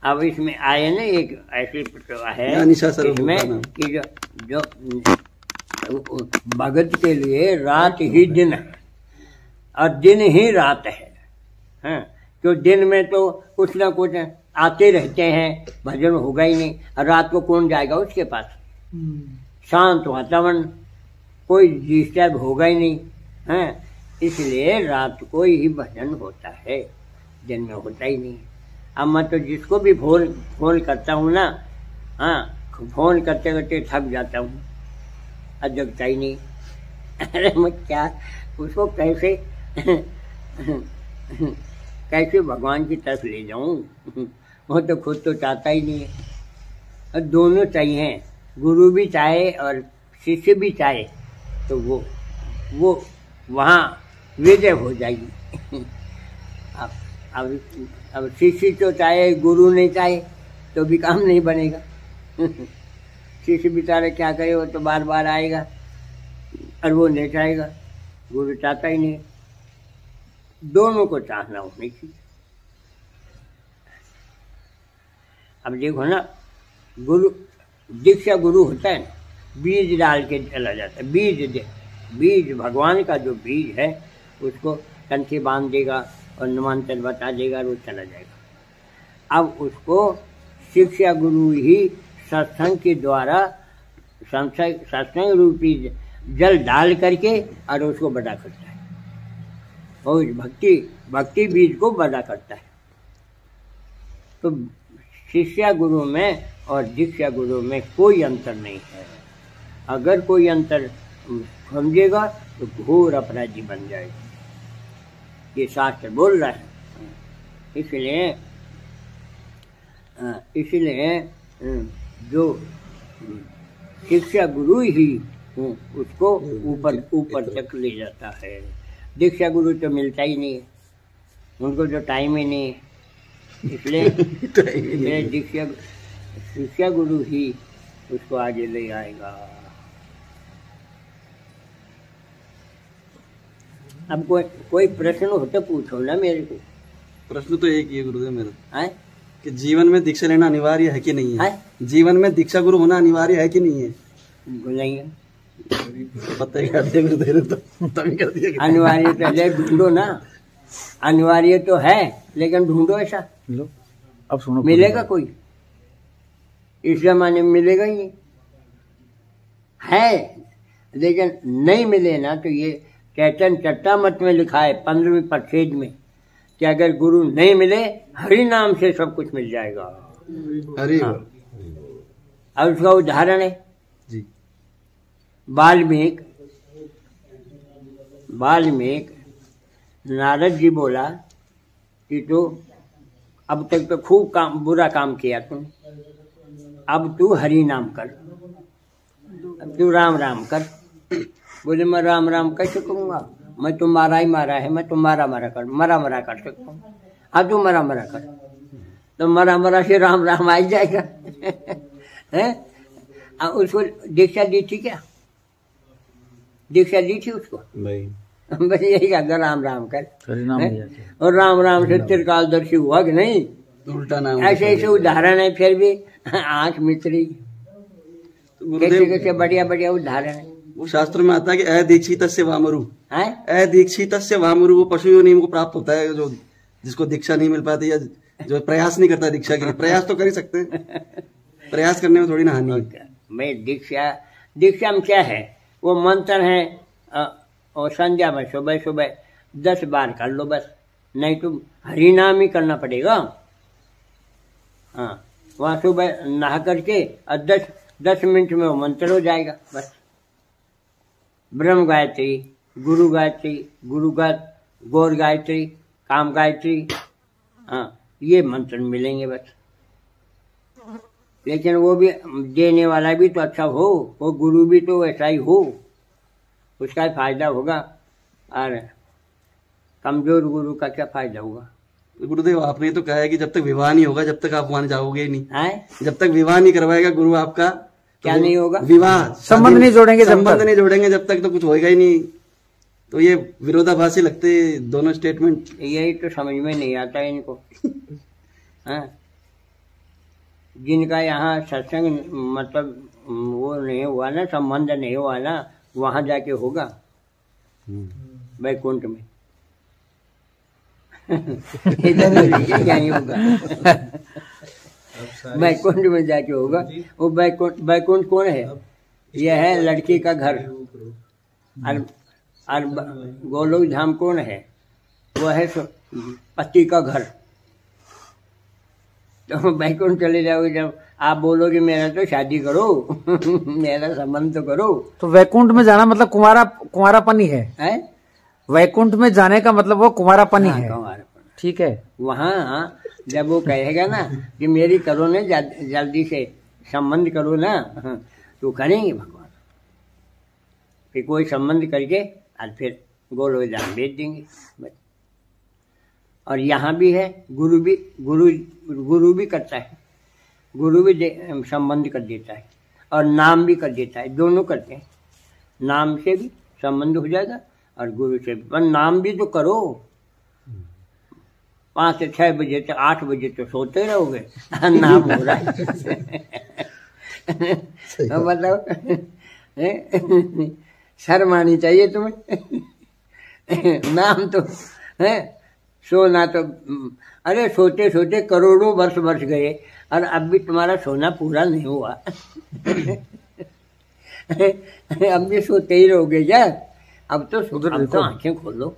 अब इसमें आए ना एक ऐसी प्रतिभा है इसमें कि जो भगत के लिए रात ही दिन है और दिन ही रात है। हाँ, तो दिन में तो कुछ ना कुछ आते रहते हैं, भजन होगा ही नहीं। और रात को कौन जाएगा उसके पास? शांत वातावरण, कोई डिस्टर्ब होगा ही नहीं है। इसलिए रात को ही भजन होता है, दिन में होता ही नहीं। अब मैं तो जिसको भी फोन करता हूँ ना, हाँ, फोन करते करते थक जाता हूँ और जगता ही नहीं। अरे मैं क्या उसको कैसे भगवान की तरफ ले जाऊं? वो तो खुद तो चाहता ही नहीं है। और दोनों चाहिए, गुरु भी चाहे और शिष्य भी चाहे, तो वो वहाँ विजय हो जाएगी। अब शिष्य तो चाहे, गुरु नहीं चाहे तो भी काम नहीं बनेगा। शिष्य बेचारे क्या करे, वो तो बार बार आएगा और वो नहीं चाहेगा, गुरु चाहता ही नहीं। दोनों को चाहना होनी चाहिए। अब देखो ना, गुरु दीक्षा गुरु होता है ना, बीज डाल के चला जाता है। बीज भगवान का जो बीज है उसको कंठी बांध देगा और नामांतर बता देगा और वो चला जाएगा। अब उसको शिक्षा गुरु ही सत्संग के द्वारा सत्संग रूपी जल डाल करके और उसको बड़ा करता है, और भक्ति बीज को बड़ा करता है। तो शिष्या गुरु में और दीक्षा गुरु में कोई अंतर नहीं है। अगर कोई अंतर समझेगा तो घोर अपराधी बन जाएगा, ये शास्त्र बोल रहा है। इसलिए जो शिक्षा गुरु ही उसको ऊपर तक ले जाता है। दीक्षा गुरु तो मिलता ही नहीं है, उनको तो टाइम ही नहीं है। इसलिए दीक्षा गुरु ही उसको आगे ले आएगा। अब कोई प्रश्न हो तो पूछो ना मेरे को। प्रश्न तो एक ही है गुरुदेव मेरा, है कि जीवन में दीक्षा लेना अनिवार्य है कि नहीं है? जीवन में दीक्षा गुरु होना अनिवार्य है कि नहीं है? नहीं है। पता ही कर दिया गुरुदेव, तो तभी कर दिया। अनिवार्य तो है, ढूंढो ना। अनिवार्य तो है लेकिन ढूंढो ऐसा। लो अब सुनो, मिलेगा कोई? इस जमाने में मिलेगा ही नहीं है। लेकिन नहीं मिले ना तो ये चैतन्य चट्टामृत में लिखा है 15वीं परिच्छेद में कि अगर गुरु नहीं मिले हरि नाम से सब कुछ मिल जाएगा। अरे अब उसका उदाहरण है जी, वाल्मीकि नारद जी बोला कि तो अब तक तो खूब बुरा काम किया तुम, अब तू हरि नाम कर, अब तू राम राम कर। बोले मैं राम राम कैसे करूँगा, मैं तो मारा ही मारा है, मैं तो मरा मरा कर सकता हूँ। अब तू मरा कर, तो मरा से राम राम आ जाएगा। हैं? उसको दीक्षा दी थी क्या? दीक्षा दी थी उसको? नहीं। बस यही कहता राम राम कर, और राम से त्रिकालदर्शी हुआ कि नहीं? उल्टा नाम। ऐसे उदाहरण है, फिर भी आंख मित्री, कैसे बढ़िया उदाहरण है। वो शास्त्र में आता है कि अदीक्षितस्य वामरु, अदीक्षितस्य वामरु, वो पशु योनि को प्राप्त होता है जो जिसको दीक्षा नहीं मिल पाती या जो प्रयास नहीं करता दीक्षा के लिए। प्रयास तो कर ही सकते हैं, प्रयास करने में थोड़ी ना हानि है। मैं दीक्षा में क्या है, वो मंत्र है और संध्या में सुबह 10 बार कर लो बस, नहीं तो हरि नाम ही करना पड़ेगा। हाँ, वहाँ सुबह नहा करके और 10 मिनट में वो मंत्र हो जाएगा बस। ब्रह्म गायत्री, गुरु गायत्री, गौर गायत्री, काम गायत्री, हाँ ये मंत्र मिलेंगे बस। लेकिन वो भी देने वाला भी तो अच्छा हो, वो गुरु भी तो वैसा ही हो, उसका फायदा होगा। और कमजोर गुरु का क्या फायदा होगा? गुरुदेव आपने तो कहा है कि जब तक विवाह नहीं होगा जब तक आप वहां जाओगे ही नहीं। है जब तक विवाह नहीं करवाएगा गुरु आपका क्या नहीं होगा? विवाह संबंध नहीं जोड़ेंगे, संबंध नहीं जोड़ेंगे जब तक तो कुछ होएगा ही नहीं। तो ये विरोधाभासी लगते दोनों स्टेटमेंट। यही तो समझ में नहीं आता इनको। हाँ, जिनका यहाँ सत्संग मतलब वो नहीं हुआ ना, संबंध नहीं हुआ ना, वहां जाके होगा वैकुंठ में। इधर नहीं होगा, वैकुंठ में जाके होगा। वो वैकुंठ कौन है? यह है लड़की का घर। और गोलोक धाम कौन है? वो है पति का घर। तो वैकुंठ चले जाओगे जब आप बोलोगे मेरा तो शादी करो, मेरा संबंध तो करो। तो वैकुंठ में जाना मतलब कुंवारापन ही है? वैकुंठ में जाने का मतलब वो कुंवारापन ही है। ठीक है। वहाँ जब वो कहेगा ना कि मेरी करो ना, जल्दी से संबंध करो ना, तो करेंगे भगवान। फिर कोई संबंध करके और फिर गोलोक धाम भेज देंगे। और यहाँ भी है, गुरु भी करता है। गुरु भी संबंध कर देता है और नाम भी कर देता है। दोनों करते हैं। नाम से भी संबंध हो जाएगा और गुरु से भी। पर नाम भी तो करो। 5 से 6 बजे से 8 बजे तो सोते रहोगे, नाम हो रहा है। मतलब शर्म आनी चाहिए तुम्हें। नाम तो है, सोना तो अरे सोते सोते करोड़ों वर्ष गए और अब भी तुम्हारा सोना पूरा नहीं हुआ। अब भी सोते ही रहोगे क्या? अब तो आंखें खोलो,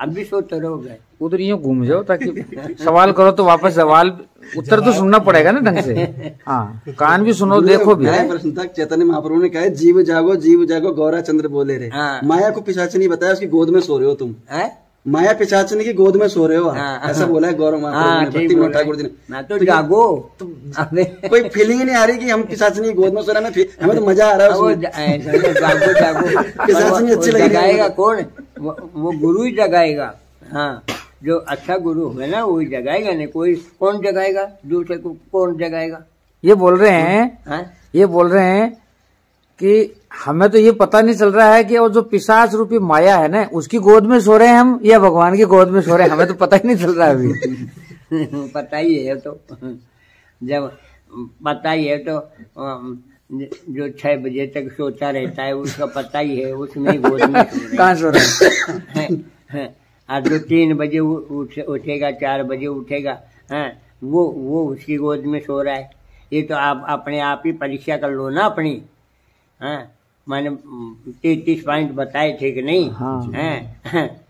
अब भी सोते रहोगे। उधर यूं घूम जाओ ताकि सवाल करो तो वापस सवाल उत्तर तो सुनना पड़ेगा ना ढंग से। हाँ, कान भी सुनो, देखो भी। प्रश्न था, चैतन्य महाप्रभु ने कहा है जीव जागो गौरा चंद्र बोले रे। हाँ। माया को पिशाचिनी नहीं बताया, उसकी गोद में सो रहे हो तुम। माया पिशाचिनी की गोद में सो रहे हो। ऐसा बोला है गौरव महाप्रभु ने, ठाकुर जी ने। मैं तो जागो, कोई फीलिंग ही नहीं आ रही कि हम पिशाचिनी की गोद में सो रहे हैं। हमें तो मजा आ रहा है। जागो पिशाचिनी अच्छी लगेगी। जगाएगा कौन? वो गुरु ही जगाएगा। हाँ, जो अच्छा गुरु होगा ना वही जगाएगा, नहीं कोई कौन जगाएगा? दूसरे को कौन जगाएगा? ये बोल रहे हैं कि हमें तो ये पता नहीं चल रहा है कि वो जो पिशाच रूपी माया है ना, उसकी गोद में सो रहे हैं हम या भगवान की गोद में सो रहे हैं, हमें तो पता ही नहीं चल रहा है अभी। पता ही है तो, जब पता ही है तो जो 6 बजे तक सोता रहता है उसका पता ही है, उसमें ही गोद में कहाँ सो रहा है। और जो 3 बजे उठेगा, 4 बजे उठेगा, वो उसकी गोद में सो रहा है। ये तो आप अपने आप ही परीक्षा कर लो ना अपनी। मैंने 33 पॉइंट बताए थे कि नहीं?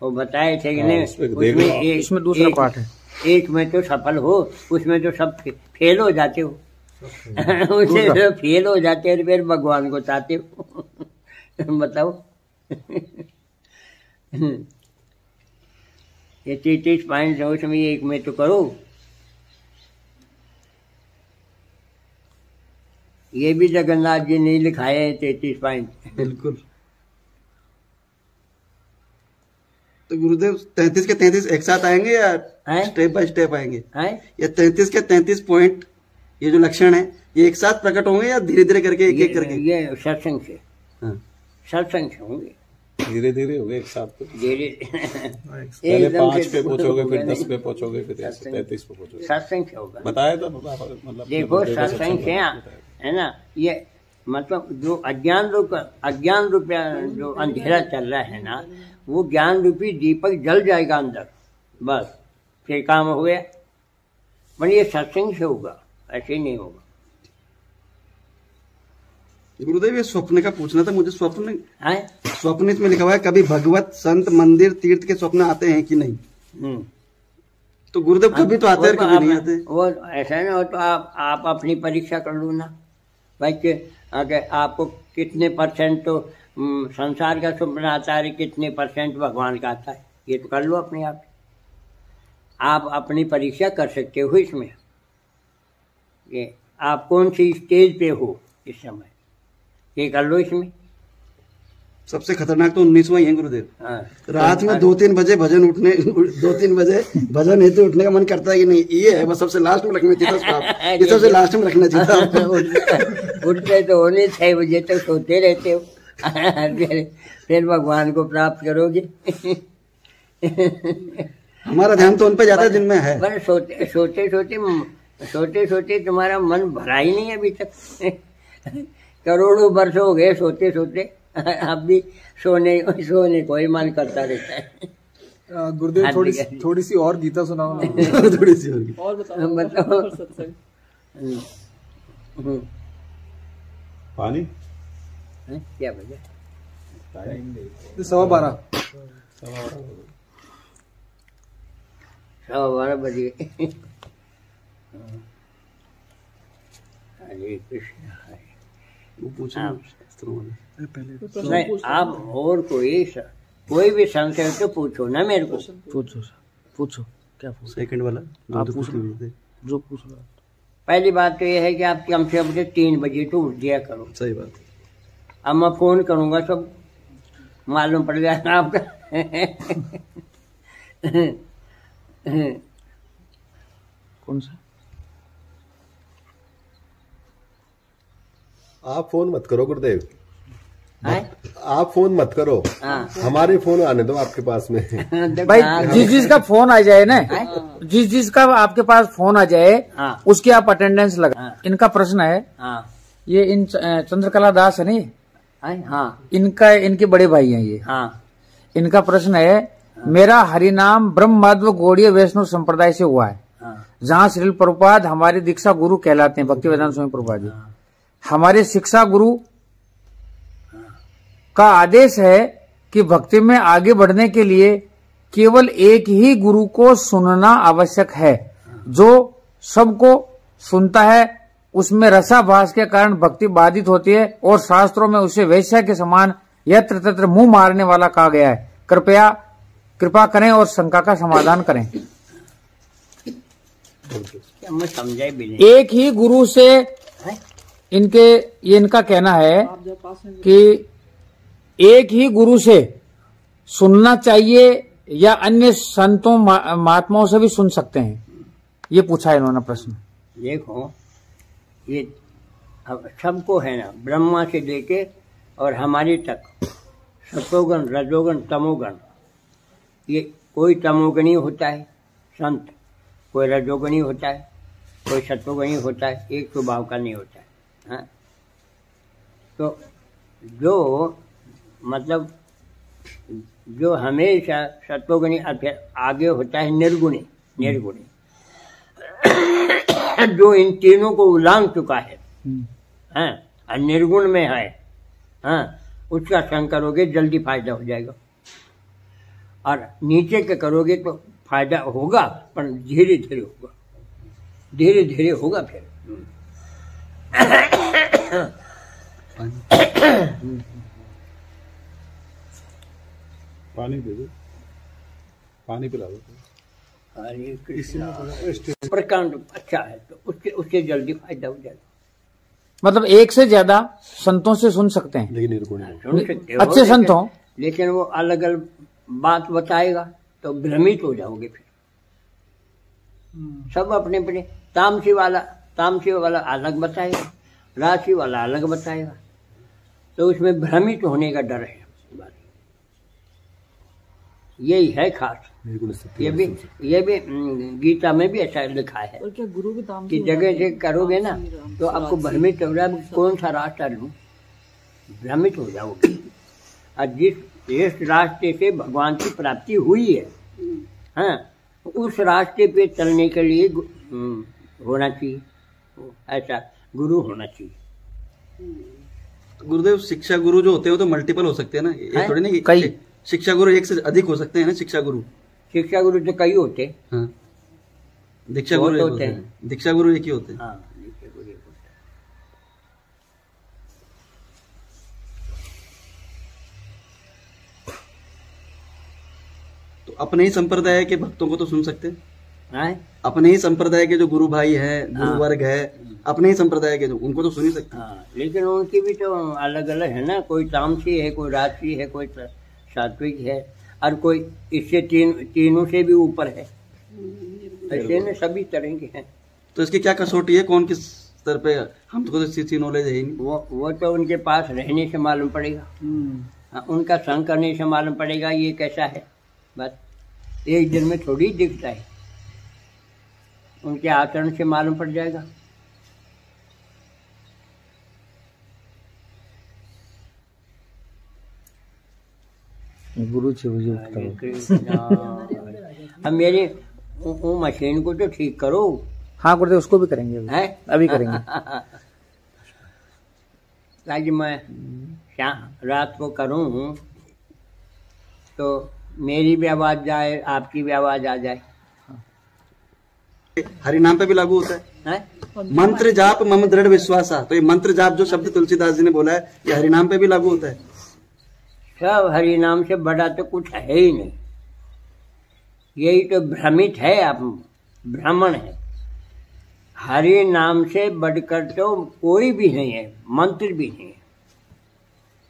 वो बताए थे कि नहीं? उसमें दूसरा पार्ट है। एक में तो सफल हो, उसमें तो सब फेल हो जाते हो। उससे तो फेल हो जाते हैं, फिर भगवान को चाहते हो। बताओ। ये 33 पॉइंट है, उसमें एक में तो करो। ये भी जगन्नाथ जी ने लिखाए हैं 33 पॉइंट। बिल्कुल। तो गुरुदेव 33 के 33 एक साथ आएंगे या स्टेप बाय स्टेप आएंगे? ये 33 के 33 पॉइंट, ये जो लक्षण है, ये एक साथ प्रकट होंगे या धीरे धीरे करके एक एक करके? ये सत्संग से, सत्संग से होंगे। धीरे धीरे होंगे, एक साथ तो धीरे। पहले 5 पे पहुंचोगे, फिर 10 पे पहुंचोगे, फिर 33 पे पहुंचोगे। सत्संग से होगा। बताया था मतलब। देखो सत्संग से है ना, ये मतलब जो अज्ञान रूप जो अंधेरा चल रहा है ना, वो ज्ञान रूपी दीपक जल जाएगा अंदर, बस फिर काम हो गया। पर ये सत्संग से होगा, ऐसे ही नहीं होगा। गुरुदेव ये स्वप्न का पूछना था मुझे। स्वप्न इसमें लिखा हुआ है कभी भगवत संत मंदिर तीर्थ के स्वप्न आते हैं कि नहीं? तो गुरुदेव कभी तो आते हैं, कभी नहीं आते। वो ऐसा ना हो तो आप अपनी परीक्षा कर लो ना भाई, अगर आपको कितने % तो संसार का स्वप्न आता है, कितने % भगवान का आता है, ये तो कर लो अपने आप। आप अपनी परीक्षा कर सकते हो इसमें, ये आप कौन सी स्टेज पे हो इस समय, ये कर लो इसमें। सबसे खतरनाक तो 19वां ही है गुरुदेव। हाँ। रात में 2-3 बजे भजन उठने 2-3 बजे भजन हेतु उठने का मन करता है कि नहीं, ये है बस सबसे लास्ट में रखना चाहिए था, ये सबसे लास्ट में रखना चाहिए था। उठते तो होने 6 बजे तक सोते रहते हो। फिर भगवान को प्राप्त करोगे। हमारा ध्यान तो उन पे जाता है जिनमें है। पर सोते सोते तुम्हारा मन भरा ही नहीं अभी तक। करोड़ों वर्ष हो गए सोते सोते, अब भी सोने को ही मन करता रहता है। गुरुदेव थोड़ी सी और गीता सुनाओ ना। थोड़ी सी और बताओ। पानी क्या बजे? 12:15। 12:15 बजे। हरे कृष्ण। वो पूछो नहीं, आप और कोई भी संशय हो तो पूछो ना मेरे को। पूछो क्या पूछो? सेकंड वाला आप पूछो जो पूछ रहा। पहली बात तो ये है कि आप कम से कम 3 बजे तो उठ दिया करो। सही बात। अब मैं फोन करूंगा सब मालूम पड़ जाएगा आपका। कौन सा? आप फोन मत करो गुरुदेव, है? आप फोन मत करो। हाँ। हमारे फोन आने दो आपके पास में। भाई जिस का फोन आ जाए ना, जिसका आपके पास फोन आ जाए, हाँ। उसकी आप अटेंडेंस लगा। हाँ। इनका प्रश्न है, हाँ। ये इन चंद्रकला दास है नहीं, हाँ। इनके बड़े भाई हैं ये। हाँ। इनका प्रश्न है, मेरा हरिनाम ब्रह्म माधव गौड़ीय वैष्णव संप्रदाय से हुआ है, हाँ। जहाँ श्रील प्रभुपाद हमारे दीक्षा गुरु कहलाते हैं, भक्ति वेदांत स्वामी प्रभुपाद जी। हमारे शिक्षा गुरु का आदेश है कि भक्ति में आगे बढ़ने के लिए केवल एक ही गुरु को सुनना आवश्यक है। जो सबको सुनता है उसमें रसाभास के कारण भक्ति बाधित होती है और शास्त्रों में उसे वैश्या के समान यत्र तत्र मुंह मारने वाला कहा गया है। कृपा करें और शंका का समाधान करें। मैं समझा भी नहीं। एक ही गुरु से इनका कहना है कि एक ही गुरु से सुनना चाहिए या अन्य संतों महात्माओं से भी सुन सकते हैं, ये पूछा इन्होंने प्रश्न। देखो, ये अब सबको है ना, ब्रह्मा से लेके और हमारे तक सतोगुण रजोगुण तमोगुण, ये कोई तमोगुणी होता है संत, कोई रजोगुणी होता है, कोई सतोगुणी होता है, एक स्वभाव का नहीं होता है। हाँ? तो जो मतलब जो हमेशा सत्वगुणी आगे होता है निर्गुणी, जो इन तीनों को उलांघ चुका है, हाँ, और निर्गुण में है, हाँ, उसका संग करोगे जल्दी फायदा हो जाएगा, और नीचे के करोगे तो फायदा होगा पर धीरे धीरे होगा फिर। पानी दे दो, पानी पिला दो। हरे कृष्ण। प्रकांड अच्छा है तो उससे जल्दी फायदा हो जाएगा। मतलब एक से ज्यादा संतों से सुन सकते हैं, लेकिन निर्गुण सुन सकते हो, अच्छे संत हो, लेकिन वो अलग अलग बात बताएगा तो भ्रमित हो जाओगे फिर। सब अपने अपने तामसी वाला अलग बताएगा, राशि वाला अलग बताएगा, तो उसमें भ्रमित होने का डर है। यही है खास। ये भी गीता में भी ऐसा लिखा है कि जगह जगह करोगे ना तो आपको भ्रमित हो रहा है, कौन सा रास्ता लूं, भ्रमित हो जाओगे। और जिस रास्ते से भगवान की प्राप्ति हुई है, हाँ, उस रास्ते पे चलने के लिए होना चाहिए, ऐसा गुरु होना चाहिए। गुरुदेव शिक्षा गुरु जो होते हैं वो तो मल्टीपल हो सकते हैं ना, ये थोड़ी नहीं कई शिक्षा गुरु एक से अधिक हो सकते हैं ना। शिक्षा गुरु तो कई होते, हाँ, दीक्षा गुरु एक होते हैं, दीक्षा गुरु एक ही होते हैं। हाँ, दीक्षा गुरु एक होता है। तो अपने ही संप्रदाय के भक्तों को तो सुन सकते हैं, हाँ? अपने ही संप्रदाय के जो गुरु भाई हैं, गुरु वर्ग है, अपने ही संप्रदाय के जो उनको तो सुन ही सकते हैं। हाँ, लेकिन उनकी भी तो अलग अलग है ना, कोई तामसी है, कोई राजसी है, कोई सात्विक है, और कोई इससे तीनों से भी ऊपर है। ऐसे न सभी तरह के हैं। तो इसकी क्या कसौटी है, कौन किस स्तर पे? हम तो इसी नॉलेज है ही नहीं। वो तो उनके पास रहने से मालूम पड़ेगा। हाँ, उनका संग करने से मालूम पड़ेगा ये कैसा है। बस एक दिन में थोड़ी दिखता है, उनके आचरण से मालूम पड़ जाएगा। गुरु जी मुझे अब मेरी वो मशीन को तो ठीक करो। हाँ गुरुदेव, उसको भी करेंगे अभी करेंगे। ताकि मैं रात को करूं तो मेरी भी आवाज जाए, आपकी भी आवाज आ जाए। हरि नाम पे भी लागू होता है, मंत्र जाप मम दृढ़ विश्वासा। तो ये मंत्र जाप जो शब्द तुलसीदास जी ने बोला है, ये हरि नाम पे भी लागू होता है। सब हरि नाम से बड़ा तो कुछ है ही नहीं। यही तो भ्रमित है, आप ब्राह्मण है। हरि नाम से बढ़कर तो कोई भी नहीं है, मंत्र भी नहीं है।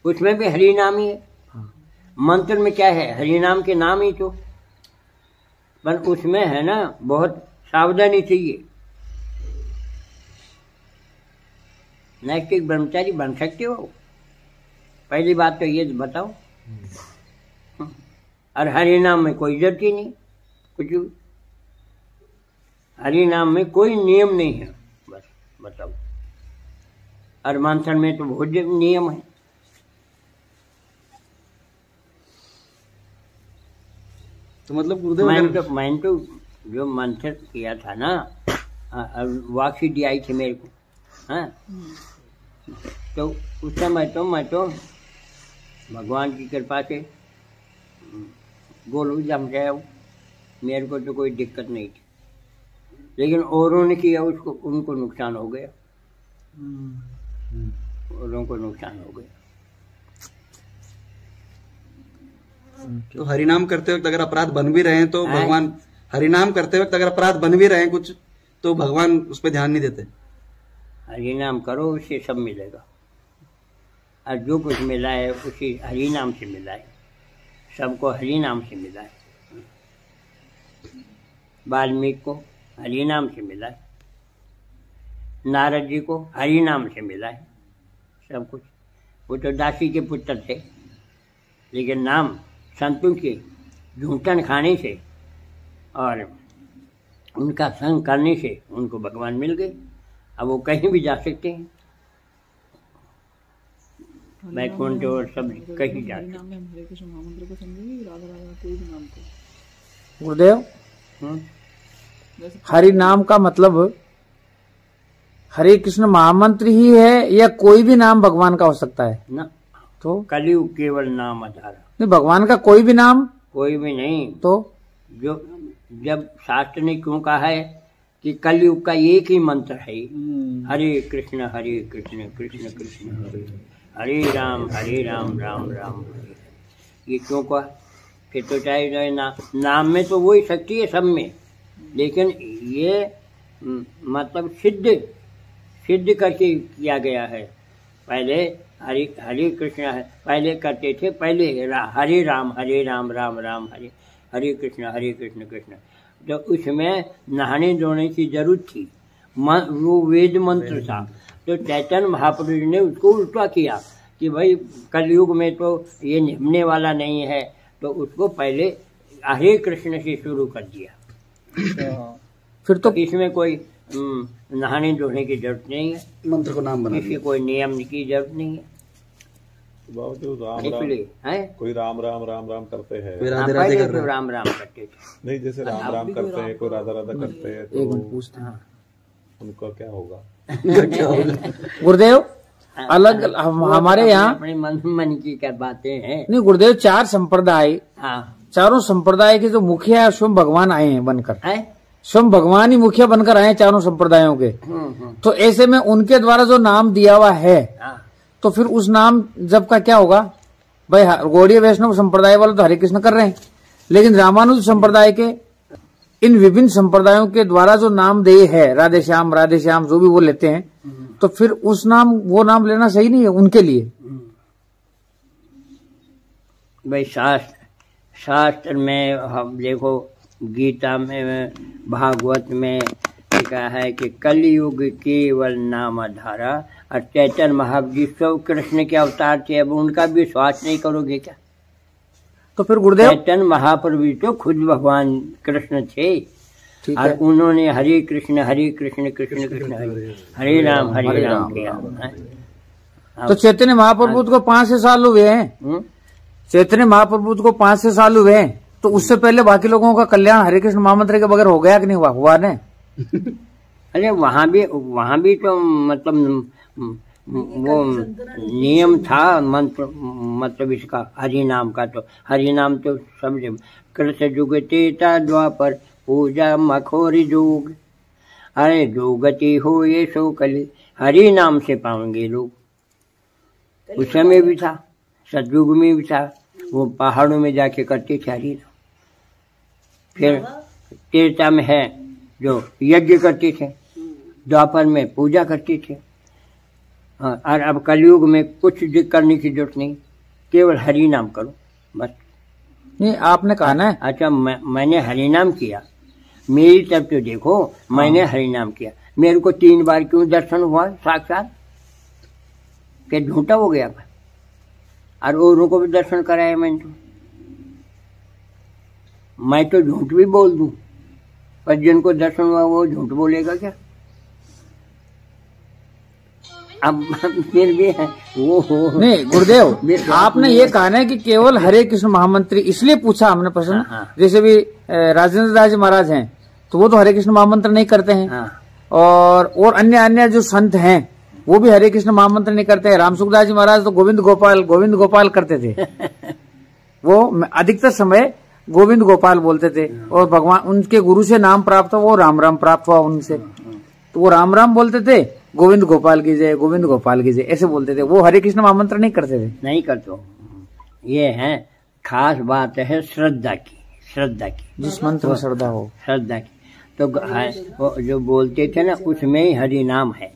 उसमें भी हरि नाम ही है। मंत्र में क्या है? हरि नाम के नाम ही तो, पर उसमें है ना बहुत सावधानी चाहिए। नैतिक ब्रह्मचारी बन सकते हो, पहली बात तो ये बताओ। और हरि नाम में कोई इज्जत ही नहीं, कुछ भी। हरि नाम में कोई नियम नहीं है, बस बताओ। और मंत्र में तो बहुत नियम है। तो मतलब गुरुदेव मैंने तो जो मंत्र किया था ना, वाक्सी दियाई थी मेरे को। हाँ, तो उस समय तो मैं तो भगवान की कृपा से गोलू जम गया, मेरे को तो कोई दिक्कत नहीं थी। लेकिन औरों ने किया, उसको उनको नुकसान हो गया, औरों को नुकसान हो गया। तो हरिनाम करते वक्त अगर अपराध बन भी रहे हैं तो भगवान, हरिनाम करते वक्त अगर अपराध बन भी रहे हैं कुछ, तो भगवान उस पर ध्यान नहीं देते। हरिनाम करो, उससे सब मिलेगा। और जो कुछ मिला है उसी हरिनाम से मिला है, सबको हरिनाम से मिला है। वाल्मीकि को हरिनाम से मिला है, नारद जी को हरिनाम से मिला है सब कुछ। वो तो दासी के पुत्र थे, लेकिन नाम संतों के झूठन खाने से और उनका संग करने से उनको भगवान मिल गए। अब वो कहीं भी जा सकते हैं, बैकुंठ और सब कहीं जा सकते हैं। गुरुदेव, हरि नाम का मतलब हरे कृष्ण महामंत्र ही है या कोई भी नाम भगवान का हो सकता है? ना, तो कलयुग केवल नाम आधार। नहीं, भगवान का कोई भी नाम? कोई भी नहीं। तो जो जब शास्त्र ने क्यों कहा है कि कलयुग का एक ही मंत्र है, हरे कृष्ण कृष्ण कृष्ण हरे राम राम राम हरे। ये क्यों कहा? कि तो चाहे नाम में तो वही शक्ति है सब में, लेकिन ये मतलब सिद्ध करके किया गया है। पहले हरे कृष्ण पहले करते थे, पहले हरे राम राम राम हरे कृष्ण कृष्ण। तो उसमें नहाने धोने की जरूरत थी, वो वेद मंत्र था। तो चैतन्य महापुरुष ने उसको उल्टा किया कि भाई कलयुग में तो ये निभने वाला नहीं है, तो उसको पहले हरे कृष्ण से शुरू कर दिया। फिर तो इसमें कोई नहाने धोने की जरूरत नहीं है, मंत्र को नाम बना इसकी कोई नियम की जरूरत नहीं है। बावजूद कोई राम राम करते हैं, तो राम राम करते थे। नहीं, जैसे राम राम करते हैं, कोई राधा राधा करते हैं, तो पूछते हैं उनका क्या होगा? गुरुदेव, अलग हमारे यहाँ अपने मन की क्या बातें हैं। नहीं गुरुदेव, 4 संप्रदाय, हाँ, चारों संप्रदाय के जो मुखिया है स्वयं भगवान आए हैं बनकर, है? स्वयं भगवान ही मुखिया बनकर आए हैं चारों संप्रदायों के। तो ऐसे में उनके द्वारा जो नाम दिया हुआ है, तो फिर उस नाम जब का क्या होगा? भाई गौड़ीय वैष्णव संप्रदाय वाले तो हरे कृष्ण कर रहे हैं, लेकिन रामानुज संप्रदाय के इन विभिन्न संप्रदायों के द्वारा जो नामधेय है राधे श्याम जो भी वो लेते हैं, तो फिर वो नाम लेना सही नहीं है उनके लिए? भाई शास्त्र में हम देखो, गीता में, भागवत में लिखा है कि कलयुग केवल नाम धारा, और चैतन्य महाप्रभु कृष्ण के अवतार थे, अब उनका भी विश्वास नहीं करोगे क्या? तो फिर गुरुदेव, चैतन्य महाप्रभु तो खुद भगवान कृष्ण थे, और उन्होंने हरे कृष्ण कृष्ण कृष्ण हरे राम किया। तो चैतन्य महाप्रभु को 5 साल हुए हैं, चैतन्य महाप्रभु को 5 साल हुए हैं, तो उससे पहले बाकी लोगों का कल्याण हरे कृष्ण महामंत्र के बगैर हो गया कि नहीं हुआ ने? अरे वहाँ भी तो मतलब वो नियम था, मंत्र मतलब इसका हरि नाम का, तो हरि नाम तो सब कृष्ण जुग तेता द्वापर पूजा मखोरी जोग, अरे जो गति हो ये सो कली, हरि नाम से पाएंगे लोग। उस समय भी था, सतयुग में भी था, वो पहाड़ों में जाके करते थे हरि नाम। फिर तेता में है जो यज्ञ करते थे, द्वापर में पूजा करते थे, और अब कलयुग में कुछ करने की जरूरत नहीं, केवल हरि नाम करो बस। नहीं, आपने कहा ना। अच्छा, मैंने हरि नाम किया, मेरी तरफ तो देखो, मैंने हरि नाम किया, मेरे को 3 बार क्यों दर्शन हुआ साक्षात? क्या झूठा हो गया? और औरों को भी दर्शन कराया मैंने, मैं तो झूठ भी बोल दूं, पर जिनको दर्शन हुआ वो झूठ बोलेगा क्या? अब फिर भी है वो हो। नहीं गुरुदेव, आपने ये कहा ना कि केवल हरे कृष्ण महामंत्री, इसलिए पूछा हमने प्रश्न। जैसे भी राजेंद्र दास जी महाराज हैं, तो वो तो हरे कृष्ण महामंत्र नहीं करते हैं, और अन्य जो संत हैं वो भी हरे कृष्ण महामंत्र नहीं करते हैं। राम सुखदास जी महाराज तो गोविंद गोपाल करते थे वो अधिकतर समय गोविंद गोपाल बोलते थे, और भगवान उनके गुरु से नाम प्राप्त हुआ, वो राम प्राप्त हुआ उनसे, तो वो राम बोलते थे, गोविंद गोपाल की जय ऐसे बोलते थे। वो हरे कृष्ण महामंत्र नहीं करते थे। नहीं करते। ये है खास बात है श्रद्धा की, जिस मंत्र में श्रद्धा हो, श्रद्धा की। तो वो जो बोलते थे ना, उसमें ही हरि नाम है,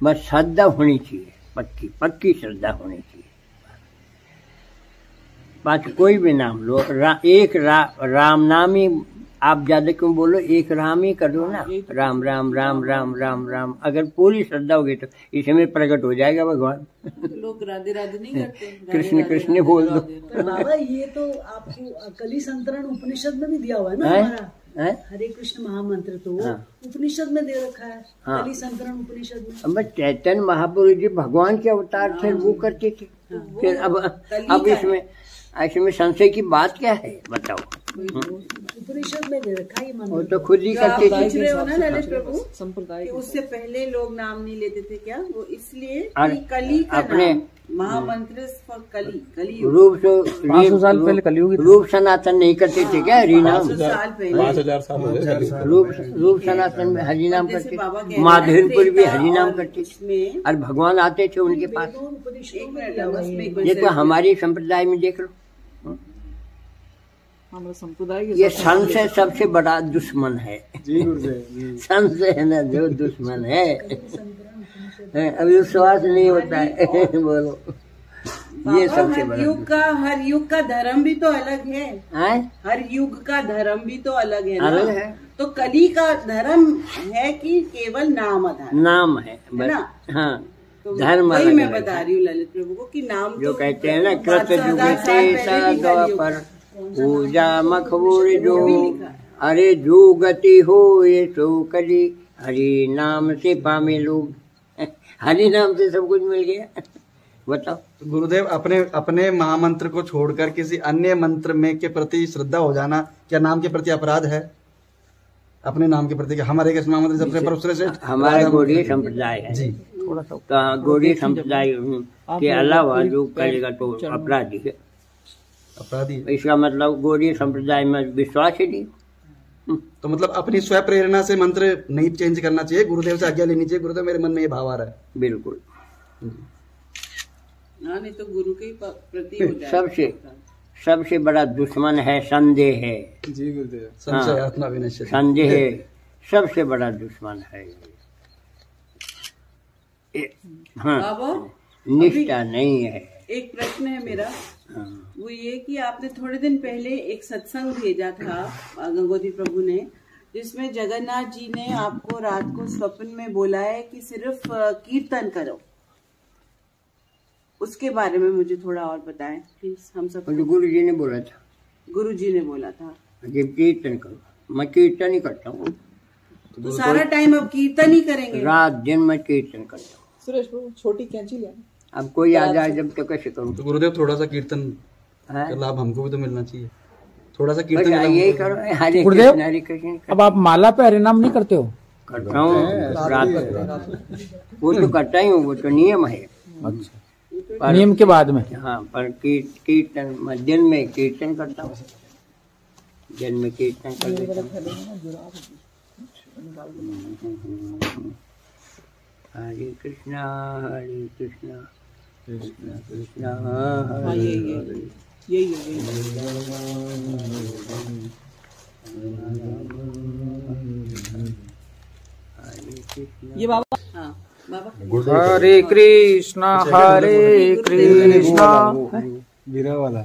बस श्रद्धा होनी चाहिए, पक्की श्रद्धा होनी चाहिए। बाकी कोई भी नाम लो, एक राम नाम ही आप ज्यादा क्यों बोलो, एक राम ही कर दो ना, राम राम राम राम राम राम। अगर पूरी श्रद्धा होगी तो इसमें प्रकट हो जाएगा भगवान। लोग राधे राधे नहीं करते, कृष्ण कृष्ण बोल दो। तो बाबा ये तो आपको कली संतरण उपनिषद में भी दिया हुआ है ना, हमारा हरे कृष्ण महामंत्र तो उपनिषद में दे रखा है, कली संतरण उपनिषद में। अब चैतन्य महाप्रभु जी भगवान के अवतार थे, वो करते थे। फिर अब इसमें संशय की बात क्या है बताओ? उपनिषद में दे रखा है, वो तो खुद ही करते थे। ललित प्रभु संप्रदाय उससे पहले लोग नाम नहीं लेते थे क्या? वो इसलिए कली का अपने महामंत्र फॉर कली रूप 500 साल पहले कलयुग रूप सनातन नहीं करते थे क्या हरि नाम? 5000 साल रूप सनातन में हरि नाम करते, माधुरपुर भी हरि नाम करते थे, और भगवान आते थे उनके पास। ये तो हमारी संप्रदाय में देख लो, हमारा संप्रदाय ये संशय सबसे बड़ा दुश्मन है। संशय है ना जो दुश्मन है, अभी विश्वास नहीं होता है। बोलो, ये सबसे बड़ा। हर युग का धर्म भी तो अलग है, हर युग का धर्म भी तो अलग है ना? तो कली का धर्म है कि केवल नाम आधार? नाम है ना? हाँ, तो धर्म वही मैं बता रही हूँ ललित प्रभु को कि नाम जो कहते हैं ना, कृत पर पूजा मखबूर जो, अरे जो गति हो ये तो कली, हरि नाम से पामे लोग। हरि नाम से सब कुछ मिल गया। बताओ गुरुदेव, अपने महामंत्र को छोड़कर किसी अन्य मंत्र में के प्रति श्रद्धा हो जाना क्या नाम के प्रति अपराध है? अपने नाम के प्रति हमारे कृष्ण महामंत्र सबसे सर्वश्रेष्ठ हमारा गौड़ीय संप्रदाय है जी। थोड़ा सा गौड़ीय संप्रदाय के अलावा जो करेगा तो अपराधी है, अपराधी। इसका मतलब गौड़ीय संप्रदाय में विश्वास ही नहीं। तो मतलब अपनी स्व प्रेरणा से मंत्र नहीं चेंज करना चाहिए, गुरुदेव से आज्ञा लेनी चाहिए। गुरुदेव मेरे मन में ये भाव आ रहा है। बिल्कुल, नहीं तो गुरु के प्रति सबसे बड़ा दुश्मन है संदेह है। जी गुरुदेव। संशय आत्मा विनश्य। संदेह सबसे बड़ा दुश्मन है। हाँ, बाबा निष्ठा नहीं है। एक प्रश्न है मेरा, हाँ, वो ये कि आपने थोड़े दिन पहले एक सत्संग भेजा था गंगोत्री प्रभु ने, जिसमें जगन्नाथ जी ने आपको रात को स्वप्न में बोला है कि सिर्फ कीर्तन करो। उसके बारे में मुझे थोड़ा और बताएं प्लीज। हम सब गुरु जी ने बोला था, गुरु जी ने बोला था कि कीर्तन करो। मैं कीर्तन ही करता हूँ, तो सारा टाइम अब कीर्तन ही करेंगे? रात दिन मैं कीर्तन करता हूँ। सुरेश प्रभु छोटी कैंची ले। अब कोई आ जाए जब तो कैसे करूँ? तो गुरुदेव थोड़ा सा कीर्तन का लाभ हमको भी तो मिलना चाहिए, थोड़ा सा कीर्तन का यही करो। हरे गुरुदेव, कृष्ण हरे कृष्ण अब आप माला पे हरिनाम नहीं करते हो? करता हूँ रात, वो तो करता ही हूँ, वो तो नियम है। अच्छा, नियम के बाद में? हाँ, पर कीर्तन मैं दिन में कीर्तन करता हूँ, दिन में कीर्तन कर देता हूँ। हरे कृष्णा कृष्णा कृष्णा हाँ, हरे यही ये बाबा। हाँ बाबा। हरे कृष्णा वीरा वाला।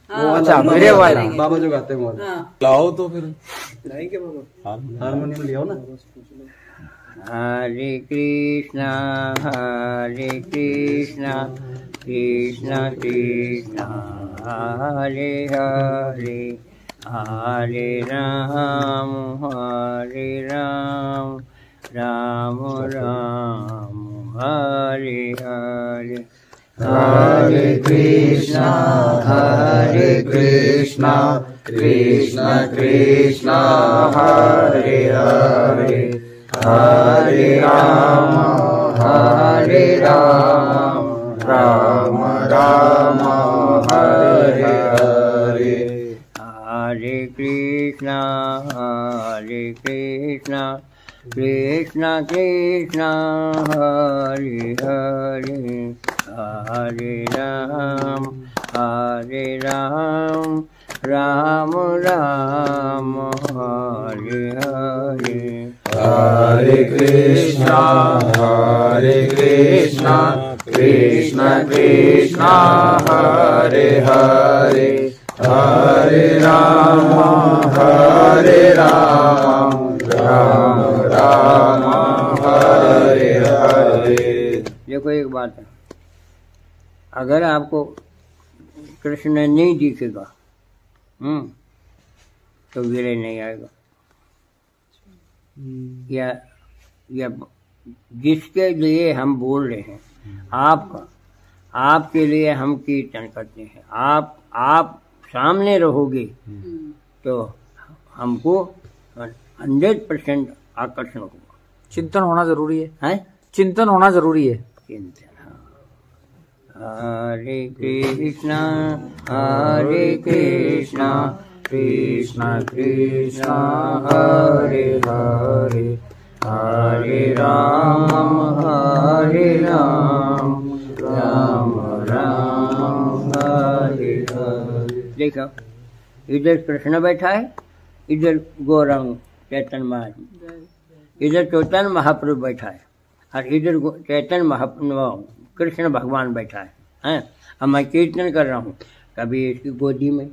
अच्छा, मेरे वाला बाबा जो गाते हैं वो हाँ, लाओ तो फिर। लाएंगे बाबा, हारमोनियम लियाओ ना। हरे कृष्णा कृष्णा कृष्णा हरे हरे, हरे राम राम राम हरे हरे। हरे कृष्णा कृष्णा कृष्णा हरे हरे, हरे राम राम राम हरे हरे। हरे कृष्णा कृष्णा कृष्णा हरे हरे, हरे राम राम राम हरे हरे। हरे कृष्णा कृष्णा कृष्णा हरे हरे, हरे राम राम राम हरे हरे। देखो एक बात है, अगर आपको कृष्ण नहीं दिखेगा तो विरय नहीं आएगा। या जिसके लिए हम बोल रहे हैं, आपके लिए हम कीर्तन करते हैं, आप सामने रहोगे तो हमको 100% आकर्षण होगा। चिंतन होना जरूरी है, चिंतन होना जरूरी है। चिंतन। हरे कृष्णा कृष्णा कृष्णा हरे हरे, हरे राम राम राम हरे हरे। देखो इधर कृष्ण बैठा है, इधर गौरांग चैतन्य महाप्रभु, इधर चैतन्य महाप्रभु बैठा है, और इधर चैतन्य महाप्रभु कृष्ण भगवान बैठा है। अब मैं कीर्तन कर रहा हूँ, कभी इसकी गोदी में,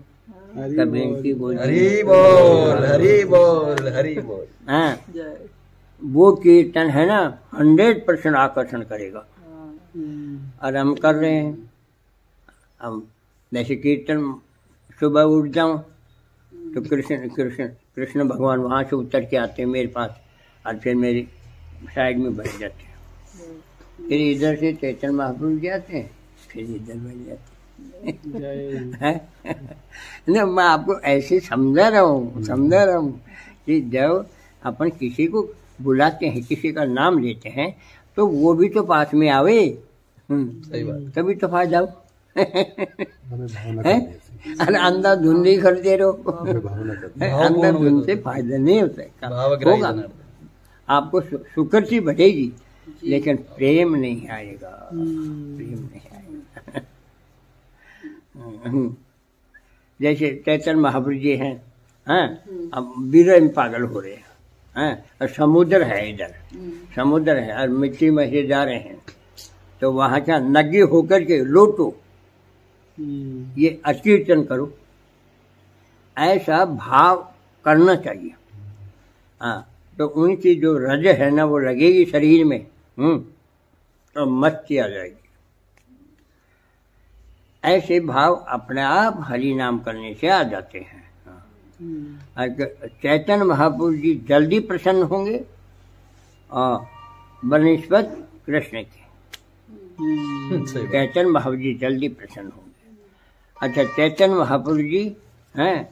कभी इनकी गोदी में। हरि बोल हरि बोल हरि बोल। हाँ, वो कीर्तन है ना 100% आकर्षण करेगा। और हम कर रहे हैं, हम जैसे कीर्तन सुबह उठ जाऊं तो कृष्ण भगवान वहां से उतर के आते हैं मेरे पास, और फिर मेरी साइड में बैठ जाते हैं। फिर इधर से चैतन्य महाप्रभु जाते हैं, फिर इधर बैठ जाते हैं। ना, मैं आपको ऐसे समझा रहा हूँ कि जब अपन किसी को बुलाते हैं, किसी का नाम लेते हैं, तो वो भी तो पास में आवे। सही बात। तभी तो फायदा हो। अरे अंधाधुंधी करते रहो, अंधाधुंध से फायदा नहीं होता। होगा आपको शुक्र सी बढ़ेगी, लेकिन प्रेम नहीं आएगा, प्रेम नहीं आएगा। जैसे चैतन्य महाप्रभु जी हैं, अब विरह में पागल हो रहे हैं, और समुद्र है, इधर समुद्र है और मिट्टी में से जा रहे हैं, तो वहां का नग्गे होकर के लोटो, ये अकीर्तन करो, ऐसा भाव करना चाहिए। हाँ, तो उनकी जो रज है ना वो लगेगी शरीर में, तो मस्ती आ जाएगी। ऐसे भाव अपने आप हरि नाम करने से आ जाते हैं। चैतन्य महापुरुष जी जल्दी प्रसन्न होंगे और बनस्पत कृष्ण के, चैतन्य महापुरुष जी जल्दी प्रसन्न होंगे। अच्छा, चैतन्य महापुरुष जी हैं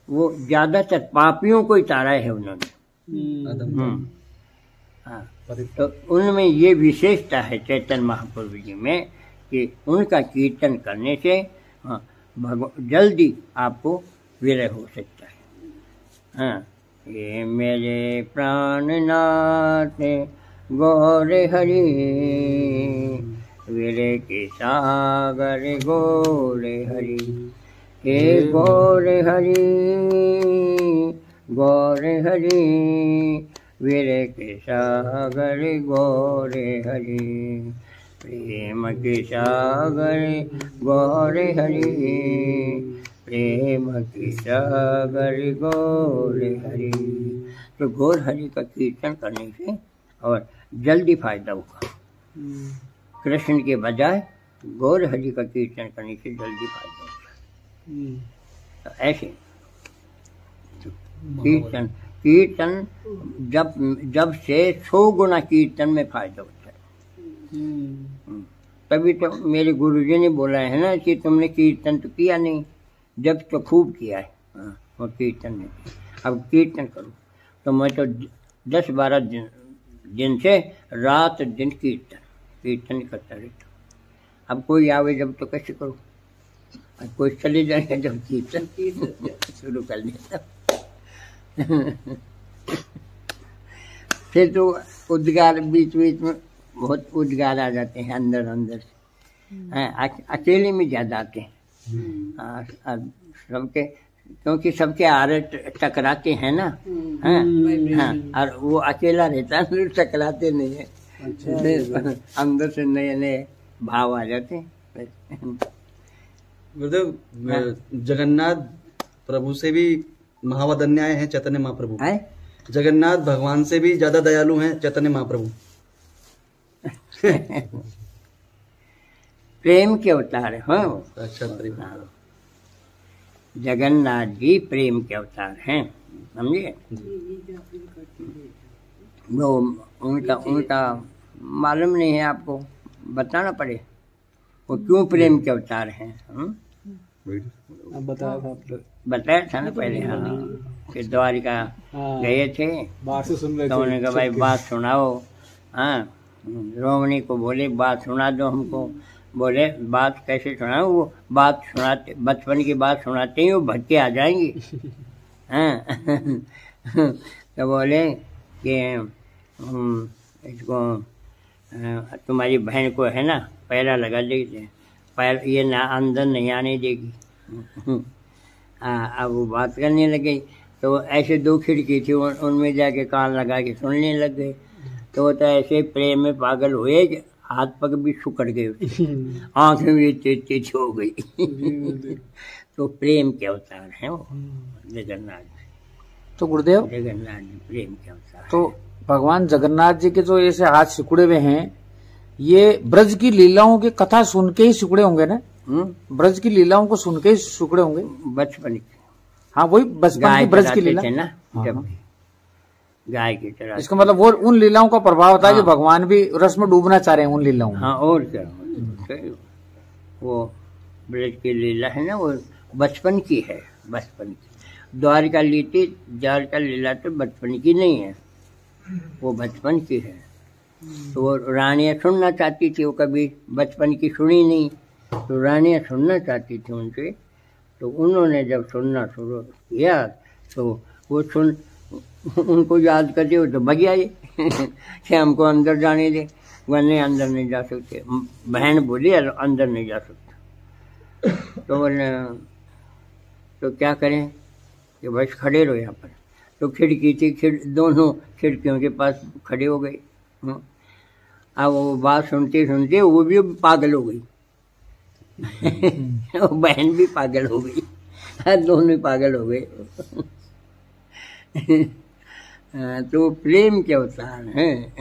वो ज्यादातर पापियों को ही तारा है उन्होंने। हाँ, तो उनमें ये विशेषता है चैतन्य महाप्रभु जी में कि उनका कीर्तन करने से जल्दी आपको विरह हो सकता है। हाँ, ये मेरे प्राणनाथ गौर हरि, विरह के सागर गौर हरि, हे गौर हरि गौर हरि, विरह के सागर गौर हरि, प्रेम के सागर गौर हरि, प्रेम के सागर गौर हरि। तो गौर हरि का कीर्तन करने से और जल्दी फायदा होगा। कृष्ण के बजाय गौर हरि का कीर्तन करने से जल्दी फायदा होगा। तो ऐसे कीर्तन जब से 100 गुना कीर्तन में फायदा होता है। तभी तो मेरे गुरुजी ने बोला है ना कि तुमने कीर्तन तो किया नहीं, जब तो खूब किया है, और कीर्तन नहीं किया। अब कीर्तन करो। तो मैं तो 10-12 दिन से रात दिन कीर्तन करता रहता। अब कोई आवे जब तो कैसे करो, कोई चले जाए जब कीर्तन शुरू कर दिया फिर तो उद्गार बीच बीच में बहुत उद्गार आ जाते हैं अंदर से। अकेले में ज्यादा आते हैं सबके, क्योंकि सबके आरे टकराते हैं ना। और वो अकेला रहता है, टकराते नहीं है। अंदर से नए नए भाव आ जाते हैं। गुरुदेव, जगन्नाथ प्रभु से भी महावदन्य हैं चैतन्य महाप्रभु। जगन्नाथ भगवान से भी ज्यादा दयालु हैं चैतन्य महाप्रभु। प्रेम के अवतार हैं। अच्छा, जगन्नाथ जी प्रेम के अवतार हैं, समझे। वो उनका मालूम नहीं है, आपको बताना पड़े वो क्यों प्रेम के अवतार हैं। बताया था ना पहले। हाँ, कि द्वारिका गए थे, तो उन्होंने कहा भाई बात सुनाओ। हाँ, रोमनी को बोले बात सुना दो हमको। बोले बात कैसे सुनाओ, वो बात सुनाते, बचपन की बात सुनाते ही वो भटके आ जाएंगे। हाँ तो बोले कि इसको तुम्हारी बहन को है ना पहला लगा देते, पैर ये ना अंदर नहीं आने देगी। अब वो बात करने लगे, तो ऐसे 2 खिड़की थी, उनमें जाके कान लगा के सुनने लग गए। तो ऐसे प्रेम में पागल हुए कि हाथ पग भी सुकड़ गए, आंखें भी तेज हो गई। तो प्रेम के अवतार हैं वो जगन्नाथ जी। तो गुरुदेव, जगन्नाथ जी प्रेम के अवतार। तो भगवान जगन्नाथ जी के जो ऐसे हाथ सिकुड़े हुए हैं, ये ब्रज की लीलाओं की कथा सुन के ही सिकुड़े होंगे ना। ब्रज की लीलाओं को सुन के ही सिकुड़े होंगे बचपन की। हाँ, वही बचपन की ब्रज की लीला ना, जब गाय की तरह। इसका मतलब वो उन लीलाओं का प्रभाव होता है कि भगवान भी रस में डूबना चाह रहे हैं उन लीलाओं में। हाँ, और क्या। वो ब्रज की लीला है ना, वो बचपन की है, बचपन की। द्वारिका लीला तो बचपन की नहीं है, वो बचपन की है। तो वो रानियाँ सुनना चाहती थी, वो कभी बचपन की सुनी नहीं, तो रानियाँ सुनना चाहती थी उनसे। तो उन्होंने जब सुनना शुरू किया तो वो उनको याद करते हो तो भग आए कि हमको अंदर जाने दे, वरने अंदर नहीं जा सकते। बहन बोली अंदर नहीं जा सकता। तो बोले तो क्या करें कि बस खड़े रहो यहाँ पर। तो खिड़की थी, दोनों खिड़कियों के पास खड़े हो गए। अब वो बात सुनते सुनते वो भी पागल हो गई वो बहन भी पागल हो गई, दोनों पागल हो गए। तो प्रेम के अवतार हैं,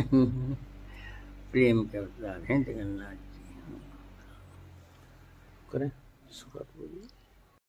प्रेम के अवतार हैं जगन्नाथ जी। करें